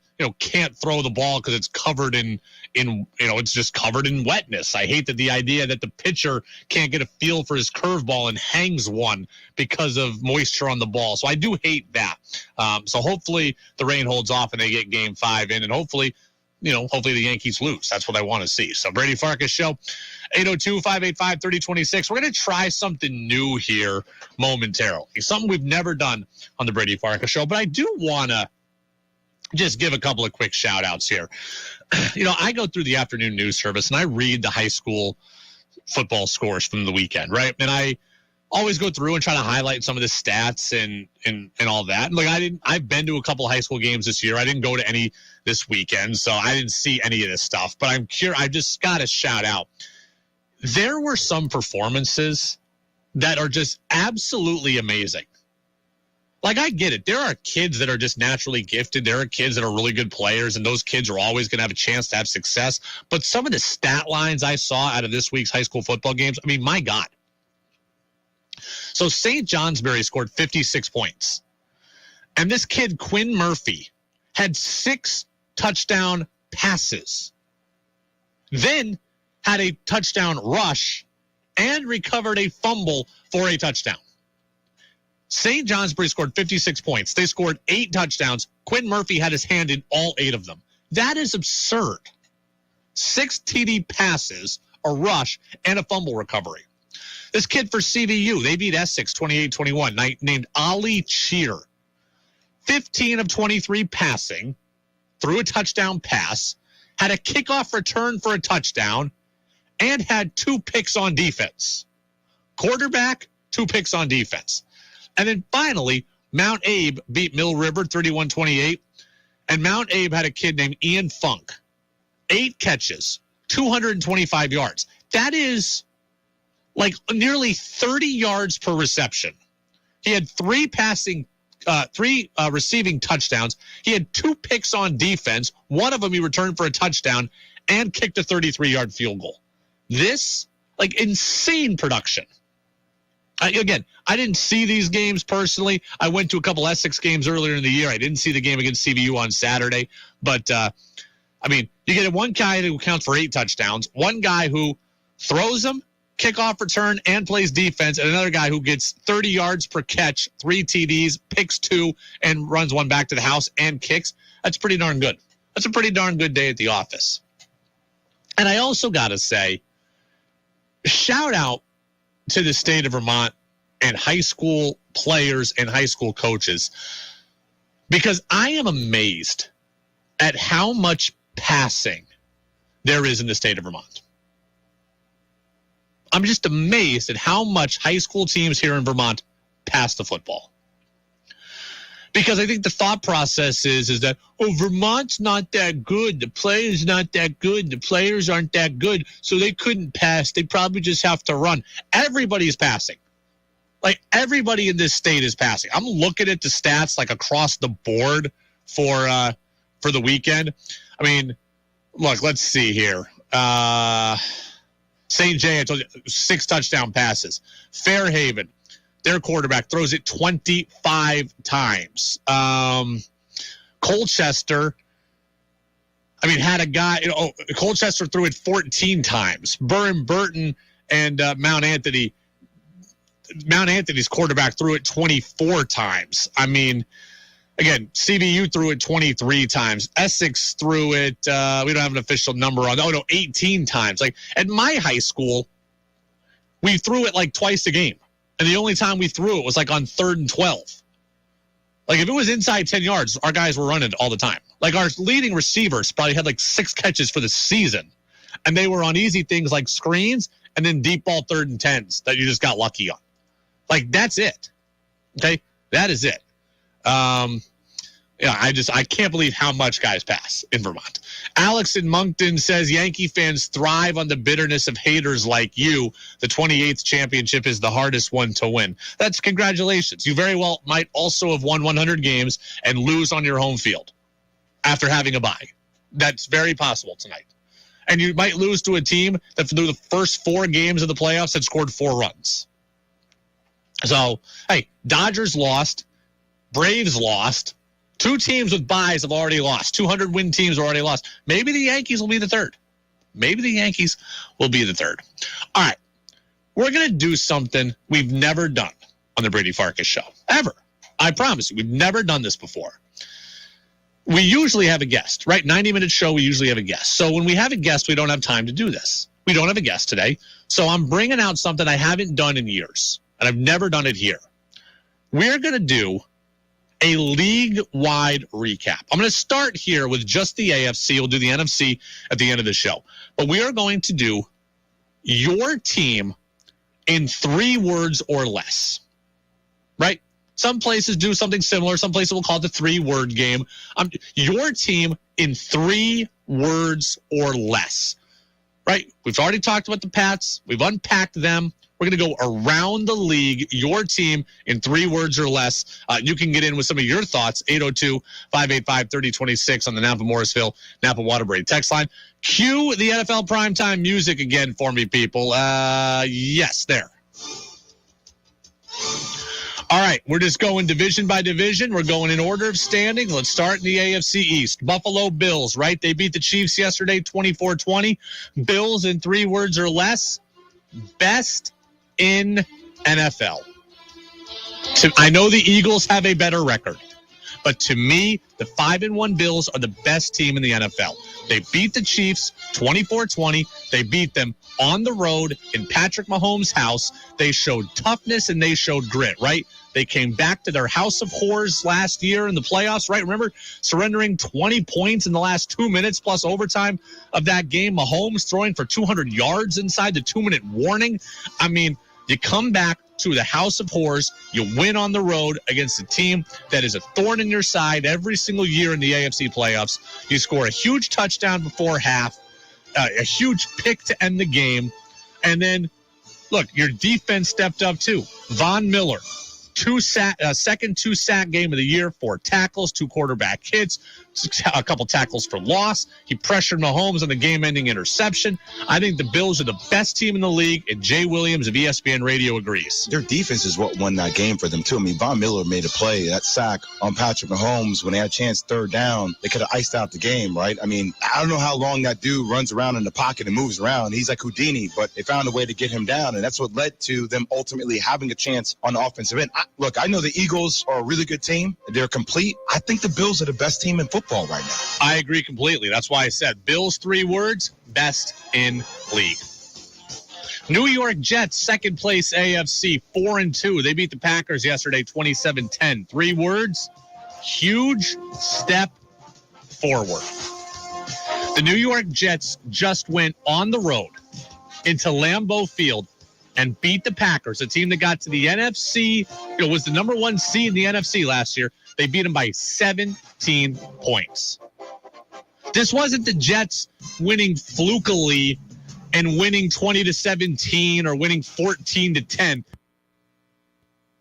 throw the ball because it's covered in it's just covered in wetness. I hate the idea that the pitcher can't get a feel for his curveball and hangs one because of moisture on the ball. So I do hate that. So hopefully the rain holds off and they get Game 5 in, and hopefully the Yankees lose. That's what I want to see. So Brady Farkas Show, 802-585-3026. We're going to try something new here momentarily, something we've never done on the Brady Farkas Show, but I do want to just give a couple of quick shout outs here. I go through the afternoon news service and I read the high school football scores from the weekend, right? And I always go through and try to highlight some of the stats and all that. Like, I've been to a couple of high school games this year. I didn't go to any this weekend, so I didn't see any of this stuff, but I'm curious. I just got to shout out. There were some performances that are just absolutely amazing. Like, I get it. There are kids that are just naturally gifted. There are kids that are really good players, and those kids are always going to have a chance to have success. But some of the stat lines I saw out of this week's high school football games, I mean, my God. So St. Johnsbury scored 56 points. And this kid, Quinn Murphy, had 6 touchdown passes. Then had a touchdown rush and recovered a fumble for a touchdown. St. Johnsbury scored 56 points. They scored 8 touchdowns. Quinn Murphy had his hand in all 8 of them. That is absurd. 6 TD passes, a rush, and a fumble recovery. This kid for CVU, they beat Essex 28-21, named Ali Cheer. 15 of 23 passing, threw a touchdown pass, had a kickoff return for a touchdown, and had 2 picks on defense. Quarterback, 2 picks on defense. And then finally, Mount Abe beat Mill River 31-28. And Mount Abe had a kid named Ian Funk. 8 catches, 225 yards. That is like nearly 30 yards per reception. He had 3 receiving touchdowns. He had 2 picks on defense. One of them he returned for a touchdown and kicked a 33-yard field goal. This, insane production. Again, I didn't see these games personally. I went to a couple Essex games earlier in the year. I didn't see the game against CVU on Saturday. But, you get one guy who counts for 8 touchdowns, one guy who throws them, kickoff return, and plays defense, and another guy who gets 30 yards per catch, 3 TDs, picks 2, and runs 1 back to the house and kicks. That's pretty darn good. That's a pretty darn good day at the office. And I also got to say, shout out to the state of Vermont and high school players and high school coaches, because I am amazed at how much passing there is in the state of Vermont. I'm just amazed at how much high school teams here in Vermont pass the football. Because I think the thought process is that, Vermont's not that good. The players not that good. The players aren't that good, so they couldn't pass. They probably just have to run. Everybody's passing. Everybody in this state is passing. I'm looking at the stats across the board for the weekend. I mean, look, let's see here. St. J, I told you, 6 touchdown passes. Fairhaven, their quarterback throws it 25 times. Colchester, had a guy, Colchester threw it 14 times. Burton and Mount Anthony's quarterback threw it 24 times. Again, CVU threw it 23 times. Essex threw it, we don't have an official number on, 18 times. At my high school, we threw it twice a game. And the only time we threw it was on 3rd and 12. If it was inside 10 yards, our guys were running all the time. Our leading receivers probably had 6 catches for the season. And they were on easy things like screens and then deep ball 3rd and 10s that you just got lucky on. That's it. Okay? That is it. Yeah, I can't believe how much guys pass in Vermont. Alex in Moncton says Yankee fans thrive on the bitterness of haters like you. The 28th championship is the hardest one to win. That's congratulations. You very well might also have won 100 games and lose on your home field after having a bye. That's very possible tonight. And you might lose to a team that through the first 4 games of the playoffs had scored 4 runs. So, hey, Dodgers lost. Braves lost. 2 teams with byes have already lost. 200-win teams have already lost. Maybe the Yankees will be the third. All right. We're going to do something we've never done on the Brady Farkas Show. Ever. I promise you, we've never done this before. We usually have a guest, right? 90-minute show, we usually have a guest. So when we have a guest, we don't have time to do this. We don't have a guest today. So I'm bringing out something I haven't done in years, and I've never done it here. We're going to do a league-wide recap. I'm going to start here with just the AFC. We'll do the NFC at the end of the show. But we are going to do your team in 3 words or less, right? Some places do something similar. Some places will call it the 3-word game. Your team in 3 words or less, right? We've already talked about the Pats. We've unpacked them. We're going to go around the league, your team in 3 words or less. You can get in with some of your thoughts, 802-585-3026 on the Napa Morrisville, Napa Waterbury text line. Cue the NFL primetime music again for me, people. Yes, there. All right, we're just going division by division. We're going in order of standing. Let's start in the AFC East. Buffalo Bills, right? They beat the Chiefs yesterday, 24-20. Bills in 3 words or less. Best in NFL. I know the Eagles have a better record, but to me, the 5-1 Bills are the best team in the NFL. They beat the Chiefs 24-20. They beat them on the road in Patrick Mahomes' house. They showed toughness and they showed grit, right? They came back to their house of horrors last year in the playoffs, right? Remember surrendering 20 points in the last 2 minutes plus overtime of that game? Mahomes throwing for 200 yards inside the 2-minute warning. I mean, you come back to the house of horrors, you win on the road against a team that is a thorn in your side every single year in the AFC playoffs. You score a huge touchdown before half, a huge pick to end the game, and then, look, your defense stepped up too. Von Miller, second 2-sack game of the year, 4 tackles, 2 quarterback hits, a couple tackles for loss. He pressured Mahomes on the game-ending interception. I think the Bills are the best team in the league, and Jay Williams of ESPN Radio agrees. Their defense is what won that game for them, too. I mean, Von Miller made a play, that sack on Patrick Mahomes. When they had a chance 3rd down, they could have iced out the game, right? I mean, I don't know how long that dude runs around in the pocket and moves around. He's like Houdini, but they found a way to get him down, and that's what led to them ultimately having a chance on the offensive end. Look, I know the Eagles are a really good team. They're complete. I think the Bills are the best team in football right now. I agree completely. That's why I said Bills 3 words, best in league. New York Jets, second place AFC, 4-2. They beat the Packers yesterday, 27-10. 3 words, huge step forward. The New York Jets just went on the road into Lambeau Field and beat the Packers, a team that got to the NFC, was the number 1 seed in the NFC last year. They beat them by 17 points. This wasn't the Jets winning flukily and winning 20-17 or winning 14-10.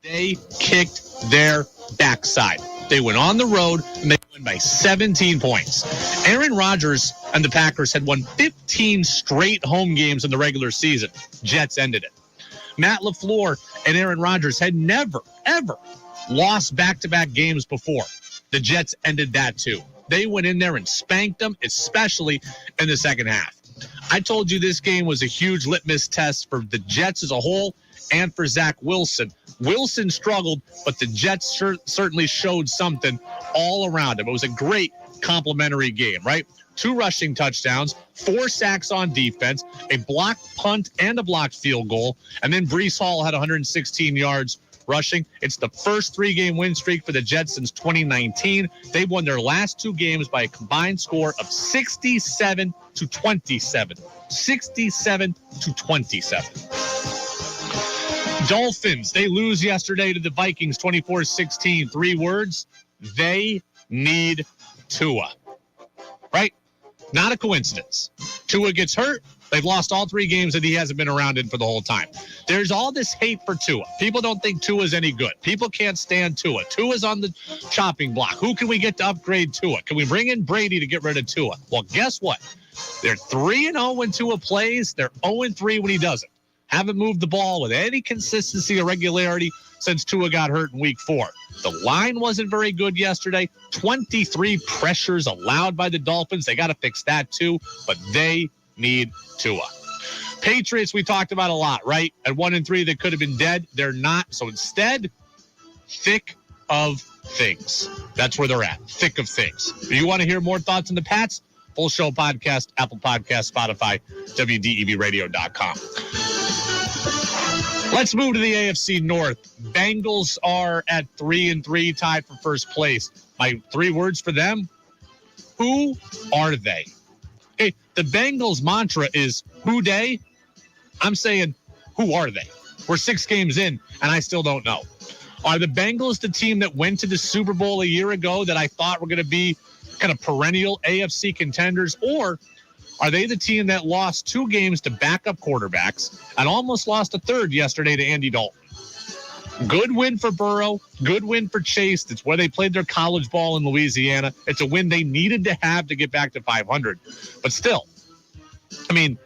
They kicked their backside. They went on the road and they won by 17 points. Aaron Rodgers and the Packers had won 15 straight home games in the regular season. Jets ended it. Matt LaFleur and Aaron Rodgers had never, ever lost back-to-back games before. The Jets ended that too. They went in there and spanked them, especially in the second half. I told you this game was a huge litmus test for the Jets as a whole and for Zach Wilson. Wilson struggled, but the Jets certainly showed something all around him. It was a great complimentary game, right? 2 rushing touchdowns, 4 sacks on defense, a blocked punt and a blocked field goal, and then Breece Hall had 116 yards rushing. It's the first 3-game win streak for the Jets since 2019. They won their last 2 games by a combined score of 67-27. 67-27. Dolphins, they lose yesterday to the Vikings 24-16. 3 words, they need Tua. Right? Not a coincidence. Tua gets hurt. They've lost all 3 games that he hasn't been around in for the whole time. There's all this hate for Tua. People don't think Tua's any good. People can't stand Tua. Tua's on the chopping block. Who can we get to upgrade Tua? Can we bring in Brady to get rid of Tua? Well, guess what? They're 3-0 when Tua plays. They're 0-3 when he doesn't. Haven't moved the ball with any consistency or regularity since Tua got hurt in week 4. The line wasn't very good yesterday. 23 pressures allowed by the Dolphins. They got to fix that too, but they need Tua. Patriots, we talked about a lot, right? At 1-3, they could have been dead. They're not. So instead, thick of things. That's where they're at. Thick of things. If you want to hear more thoughts on the Pats, full show podcast, Apple Podcast, Spotify, WDEVradio.com. Let's move to the AFC North. Bengals are at 3-3, tied for first place. My 3 words for them: who are they? Hey, the Bengals mantra is who dey? I'm saying, who are they? We're 6 games in, and I still don't know. Are the Bengals the team that went to the Super Bowl a year ago that I thought were going to be kind of perennial AFC contenders? Or are they the team that lost 2 games to backup quarterbacks and almost lost a third yesterday to Andy Dalton? Good win for Burrow. Good win for Chase. It's where they played their college ball in Louisiana. It's a win they needed to have to get back to 500. But still, I mean,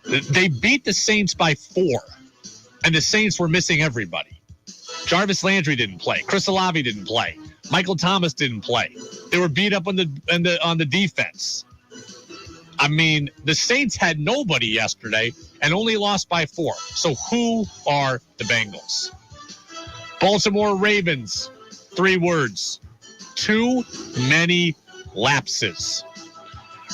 they beat the Saints by 4, and the Saints were missing everybody. Jarvis Landry didn't play. Chris Olave didn't play. Michael Thomas didn't play. They were beat up on the defense. I mean, the Saints had nobody yesterday and only lost by 4. So who are the Bengals? Baltimore Ravens, 3 words: too many lapses.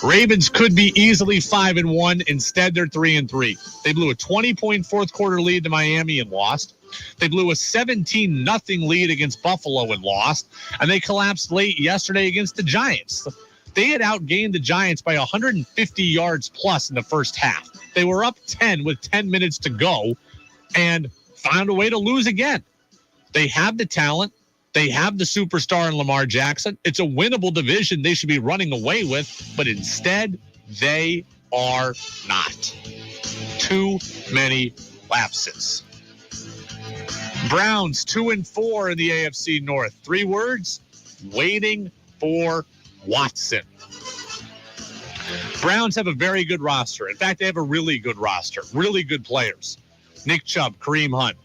Ravens could be easily 5-1. Instead, they're 3-3. They blew a 20-point fourth quarter lead to Miami and lost. They blew a 17-0 lead against Buffalo and lost. And they collapsed late yesterday against the Giants. They had outgained the Giants by 150 yards plus in the first half. They were up 10 with 10 minutes to go and found a way to lose again. They have the talent. They have the superstar in Lamar Jackson. It's a winnable division they should be running away with, but instead, they are not. Too many lapses. Browns, 2-4 in the AFC North. 3 words: waiting for Watson. Browns have a very good roster. In fact, they have a really good roster. Really good players. Nick Chubb, Kareem Hunt,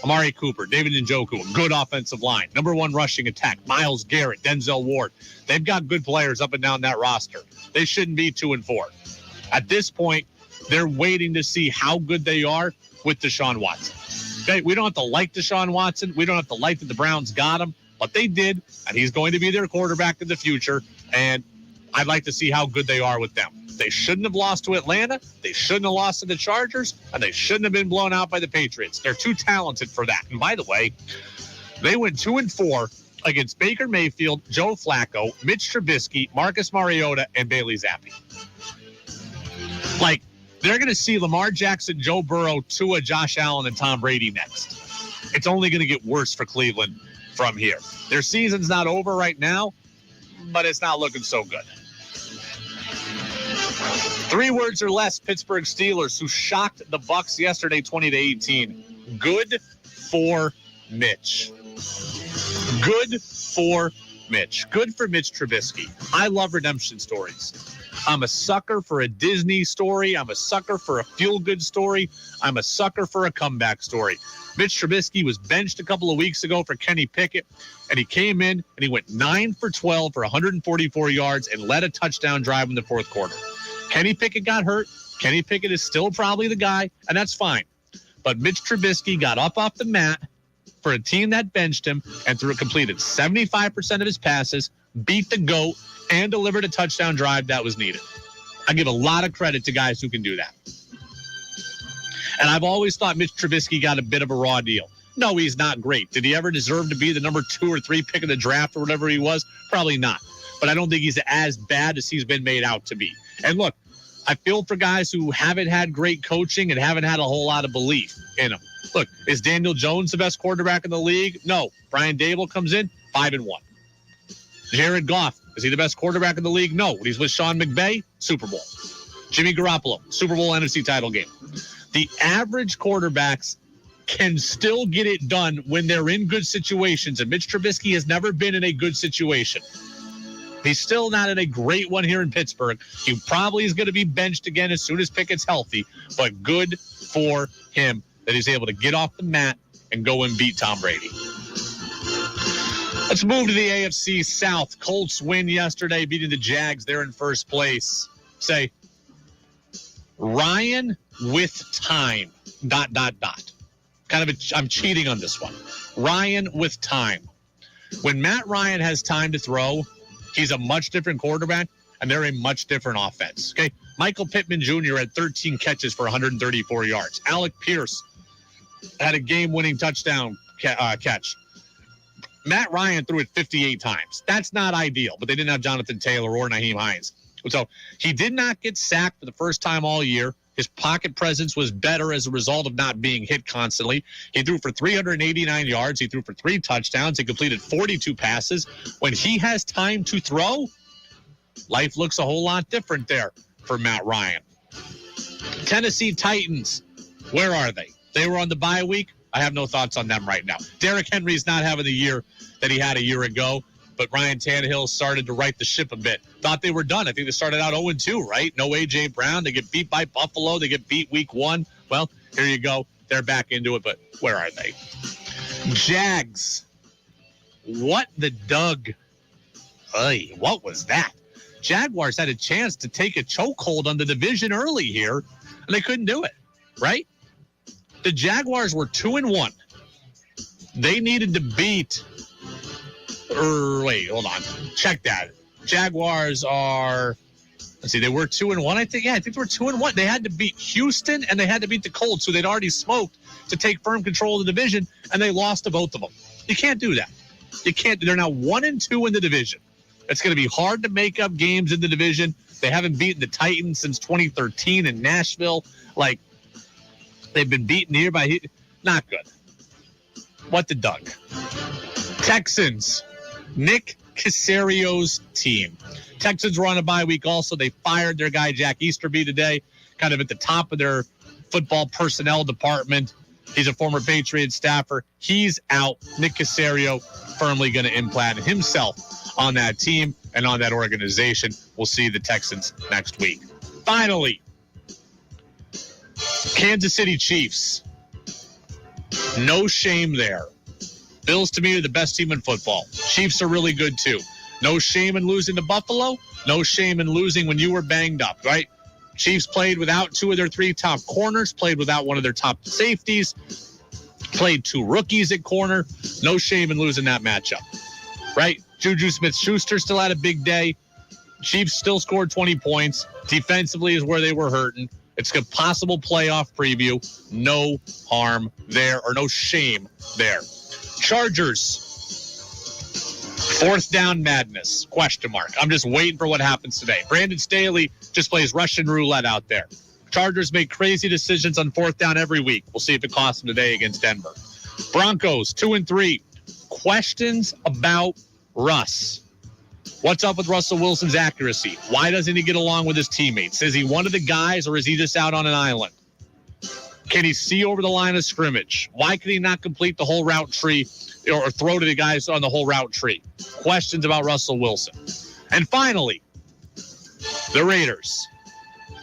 Amari Cooper, David Njoku, a good offensive line. Number 1 rushing attack, Myles Garrett, Denzel Ward. They've got good players up and down that roster. They shouldn't be 2-4. At this point, they're waiting to see how good they are with Deshaun Watson. Okay, we don't have to like Deshaun Watson. We don't have to like that the Browns got him, but they did, and he's going to be their quarterback in the future, and I'd like to see how good they are with them. They shouldn't have lost to Atlanta. They shouldn't have lost to the Chargers, and they shouldn't have been blown out by the Patriots. They're too talented for that. And by the way, they went 2-4 against Baker Mayfield, Joe Flacco, Mitch Trubisky, Marcus Mariota, and Bailey Zappi. Like, they're going to see Lamar Jackson, Joe Burrow, Tua, Josh Allen, and Tom Brady next. It's only going to get worse for Cleveland from here. Their season's not over right now, but it's not looking so good. 3 words or less: Pittsburgh Steelers, who shocked the Bucs yesterday 20-18. Good for Mitch. Good for Mitch. Good for Mitch Trubisky. I love redemption stories. I'm a sucker for a Disney story. I'm a sucker for a feel-good story. I'm a sucker for a comeback story. Mitch Trubisky was benched a couple of weeks ago for Kenny Pickett, and he came in and he went 9 for 12 for 144 yards and led a touchdown drive in the fourth quarter. Kenny Pickett got hurt. Kenny Pickett is still probably the guy, and that's fine. But Mitch Trubisky got up off the mat for a team that benched him and completed 75% of his passes, beat the GOAT, and delivered a touchdown drive that was needed. I give a lot of credit to guys who can do that. And I've always thought Mitch Trubisky got a bit of a raw deal. No, he's not great. Did he ever deserve to be the number 2 or 3 pick of the draft or whatever he was? Probably not. But I don't think he's as bad as he's been made out to be. And look, I feel for guys who haven't had great coaching and haven't had a whole lot of belief in them. Look, is Daniel Jones the best quarterback in the league? No. Brian Dable comes in, 5-1. Jared Goff, is he the best quarterback in the league? No. When he's with Sean McVay, Super Bowl. Jimmy Garoppolo, Super Bowl NFC title game. The average quarterbacks can still get it done when they're in good situations, and Mitch Trubisky has never been in a good situation. He's still not in a great one here in Pittsburgh. He probably is going to be benched again as soon as Pickett's healthy, but good for him that he's able to get off the mat and go and beat Tom Brady. Let's move to the AFC South. Colts win yesterday, beating the Jags. They're in first place. Say, Ryan with time, ... I'm cheating on this one. Ryan with time. When Matt Ryan has time to throw, he's a much different quarterback, and they're a much different offense. Okay, Michael Pittman Jr. had 13 catches for 134 yards. Alec Pierce had a game-winning touchdown catch. Matt Ryan threw it 58 times. That's not ideal, but they didn't have Jonathan Taylor or Nyheim Hines. So he did not get sacked for the first time all year. His pocket presence was better as a result of not being hit constantly. He threw for 389 yards. He threw for 3 touchdowns. He completed 42 passes. When he has time to throw, life looks a whole lot different there for Matt Ryan. Tennessee Titans, where are they? They were on the bye week. I have no thoughts on them right now. Derrick Henry's not having the year that he had a year ago, but Ryan Tannehill started to right the ship a bit. Thought they were done. I think they started out 0-2, right? No A.J. Brown. They get beat by Buffalo. They get beat week 1. Well, here you go. They're back into it, but where are they? Jags. What the Doug? Hey, what was that? Jaguars had a chance to take a chokehold on the division early here, and they couldn't do it, right? The Jaguars were 2-1. They needed to beat... wait, hold on. Check that. Jaguars are... Let's see, they were 2-1, I think. Yeah, I think they were 2-1. They had to beat Houston, and they had to beat the Colts, who they'd already smoked, to take firm control of the division, and they lost to both of them. You can't do that. You can't. They're now 1-2 in the division. It's going to be hard to make up games in the division. They haven't beaten the Titans since 2013 in Nashville. Like, they've been beaten here by... Not good. What the Doug? Texans. Nick Casario's team. Texans were on a bye week also. They fired their guy, Jack Easterby, today, kind of at the top of their football personnel department. He's a former Patriots staffer. He's out. Nick Caserio firmly going to implant himself on that team and on that organization. We'll see the Texans next week. Finally, Kansas City Chiefs. No shame there. Bills, to me, are the best team in football. Chiefs are really good, too. No shame in losing to Buffalo. No shame in losing when you were banged up, right? Chiefs played without 2 of their 3 top corners, played without one of their top safeties, played 2 rookies at corner. No shame in losing that matchup, right? Juju Smith-Schuster still had a big day. Chiefs still scored 20 points. Defensively is where they were hurting. It's a possible playoff preview. No harm there, or no shame there. Chargers. 4th down madness, question mark. I'm just waiting for what happens today. Brandon Staley just plays Russian roulette out there. Chargers make crazy decisions on 4th down every week. We'll see if it costs them today against Denver. Broncos, 2-3. Questions about Russ. What's up with Russell Wilson's accuracy? Why doesn't he get along with his teammates? Is he one of the guys, or is he just out on an island? Can he see over the line of scrimmage? Why can he not complete the whole route tree or throw to the guys on the whole route tree? Questions about Russell Wilson. And finally, the Raiders.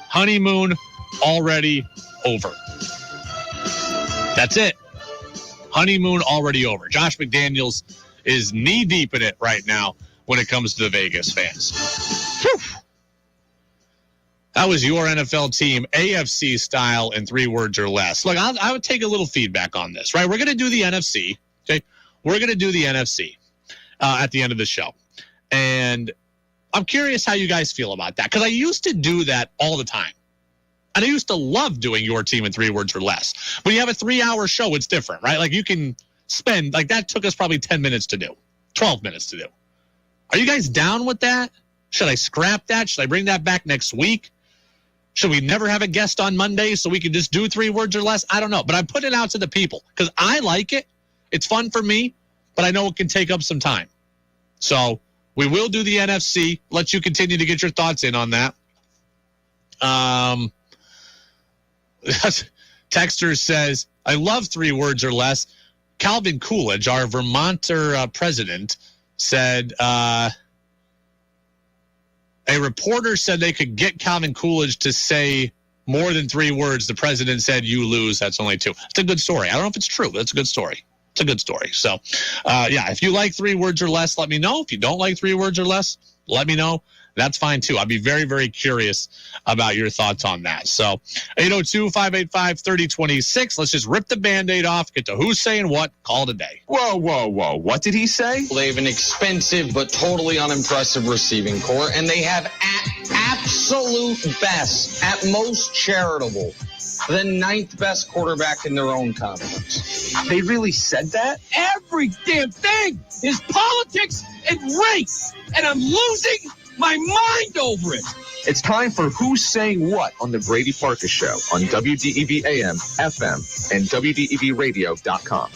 Honeymoon already over. That's it. Honeymoon already over. Josh McDaniels is knee-deep in it right now when it comes to the Vegas fans. Whew. That was your NFL team, AFC style, in 3 words or less. Look, I would take a little feedback on this, right? We're going to do the NFC, okay? We're going to do the NFC at the end of the show. And I'm curious how you guys feel about that, because I used to do that all the time. And I used to love doing your team in 3 words or less. When you have a 3-hour show, it's different, right? Like, you can spend, like, that took us probably 10 minutes to do, 12 minutes to do. Are you guys down with that? Should I scrap that? Should I bring that back next week? Should we never have a guest on Monday so we can just do 3 words or less? I don't know. But I put it out to the people because I like it. It's fun for me, but I know it can take up some time. So We will do the NFC. Let you continue to get your thoughts in on that. Texter says, I love 3 words or less. Calvin Coolidge, our Vermonter president, said, a reporter said they could get Calvin Coolidge to say more than 3 words. The president said, you lose. That's only 2. It's a good story. I don't know if it's true, but it's a good story. It's a good story. So, if you like 3 words or less, let me know. If you don't like 3 words or less, let me know. That's fine, too. I'd be very, very curious about your thoughts on that. So, 802-585-3026. Let's just rip the Band-Aid off, get to who's saying what, call it a day. Whoa. What did he say? They have an expensive but totally unimpressive receiving core, and they have at absolute best, at most charitable, the 9th best quarterback in their own conference. They really said that? Every damn thing is politics and race, and I'm losing my mind over it. It's time for Who's Saying What on the Brady Farkas Show on WDEV AM, FM, and WDEVradio.com.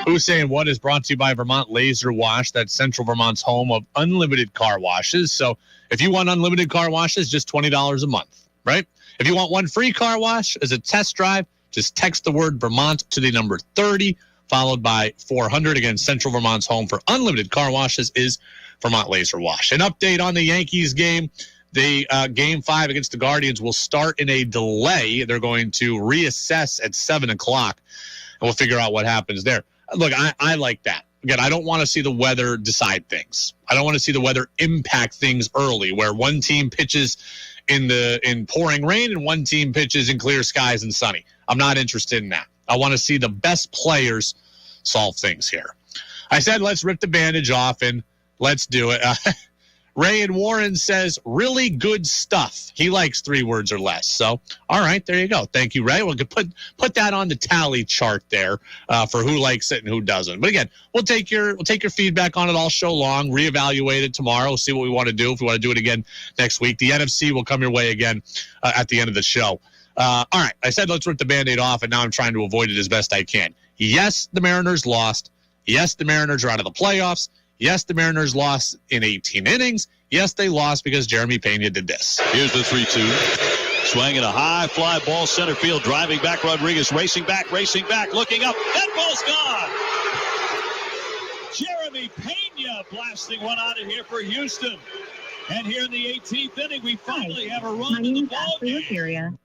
Who's Saying What is brought to you by Vermont Laser Wash. That's Central Vermont's home of unlimited car washes. So if you want unlimited car washes, just $20 a month, right? If you want one free car wash as a test drive, just text the word Vermont to the number 30, followed by 400. Again, Central Vermont's home for unlimited car washes is Vermont Laser Wash. An update on the Yankees game. The Game 5 against the Guardians will start in a delay. They're going to reassess at 7 o'clock, and we'll figure out what happens there. Look, I like that. Again, I don't want to see the weather decide things. I don't want to see the weather impact things early, where one team pitches in pouring rain and one team pitches in clear skies and sunny. I'm not interested in that. I want to see the best players solve things here. I said let's rip the bandage off, and let's do it. Ray and Warren says, really good stuff. He likes 3 words or less. So, all right, there you go. Thank you, Ray. We'll put that on the tally chart there for who likes it and who doesn't. But again, we'll take your feedback on it all show long, reevaluate it tomorrow, see what we want to do. If we want to do it again next week, the NFC will come your way again at the end of the show. All right, I said let's rip the Band-Aid off, and now I'm trying to avoid it as best I can. Yes, the Mariners lost. Yes, the Mariners are out of the playoffs. Yes, the Mariners lost in 18 innings. Yes, they lost because Jeremy Pena did this. Here's the 3-2. Swinging a high fly ball center field. Driving back, Rodriguez racing back, looking up. That ball's gone. Jeremy Pena blasting one out of here for Houston. And here in the 18th inning, we finally have a run in the ball game.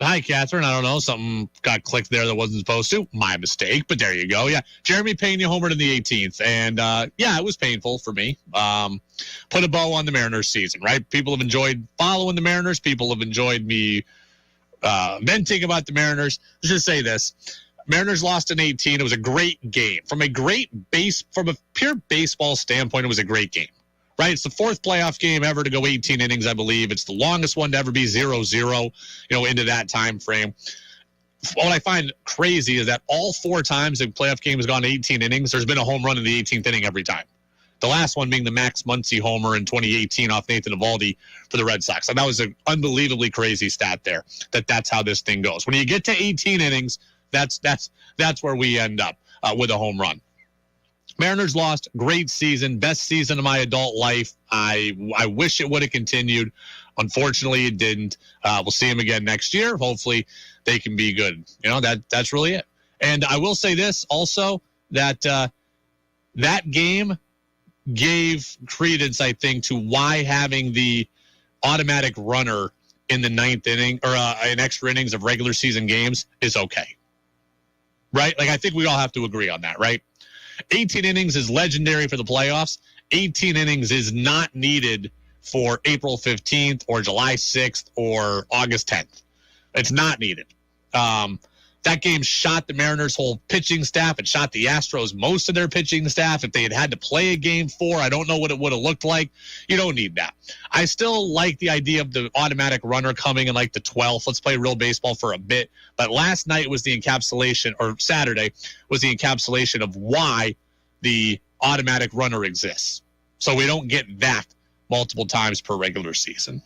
Hi, Catherine. I don't know. Something got clicked there that wasn't supposed to. My mistake, but there you go. Yeah, Jeremy Pena homered in the 18th. And, it was painful for me. Put a bow on the Mariners season, right? People have enjoyed following the Mariners. People have enjoyed me venting about the Mariners. Let's just say this. Mariners lost in 18. It was a great game. From a pure baseball standpoint, it was a great game. Right, it's the 4th playoff game ever to go 18 innings, I believe. It's the longest one to ever be 0-0, into that time frame. What I find crazy is that all 4 times the playoff game has gone 18 innings, there's been a home run in the 18th inning every time. The last one being the Max Muncy homer in 2018 off Nathan Eovaldi for the Red Sox. And that was an unbelievably crazy stat there, that's how this thing goes. When you get to 18 innings, that's where we end up with a home run. Mariners lost. Great season. Best season of my adult life. I wish it would have continued. Unfortunately, it didn't. We'll see them again next year. Hopefully, they can be good. That's really it. And I will say this also, that that game gave credence, I think, to why having the automatic runner in the 9th inning or in extra innings of regular season games is okay. Right? I think we all have to agree on that, right? 18 innings is legendary for the playoffs. 18 innings is not needed for April 15th or July 6th or August 10th. It's not needed. That game shot the Mariners' whole pitching staff. It shot the Astros most of their pitching staff. If they had to play a game 4, I don't know what it would have looked like. You don't need that. I still like the idea of the automatic runner coming in the 12th. Let's play real baseball for a bit. But last night was the encapsulation, or Saturday was the encapsulation of why the automatic runner exists. So we don't get that multiple times per regular season.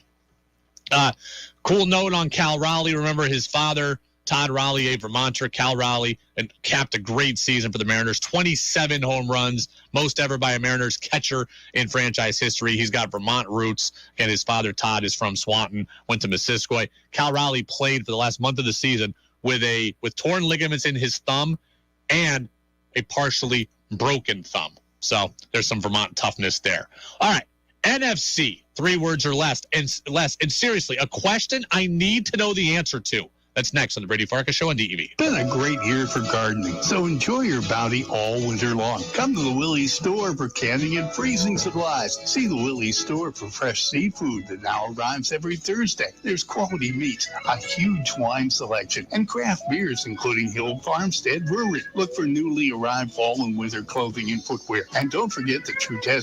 Cool note on Cal Raleigh. Remember his father Todd Raleigh, a Vermonter, Cal Raleigh, and capped a great season for the Mariners. 27 home runs, most ever by a Mariners catcher in franchise history. He's got Vermont roots, and his father, Todd, is from Swanton, went to Missisquoi. Cal Raleigh played for the last month of the season with torn ligaments in his thumb and a partially broken thumb. So there's some Vermont toughness there. All right, NFC, 3 words or less. And seriously, a question I need to know the answer to. That's next on the Brady Farkas Show on DEV. Been a great year for gardening, so enjoy your bounty all winter long. Come to the Willie's store for canning and freezing supplies. See the Willie's store for fresh seafood that now arrives every Thursday. There's quality meats, a huge wine selection, and craft beers, including Hill Farmstead Brewery. Look for newly arrived fall and winter clothing and footwear. And don't forget the True Test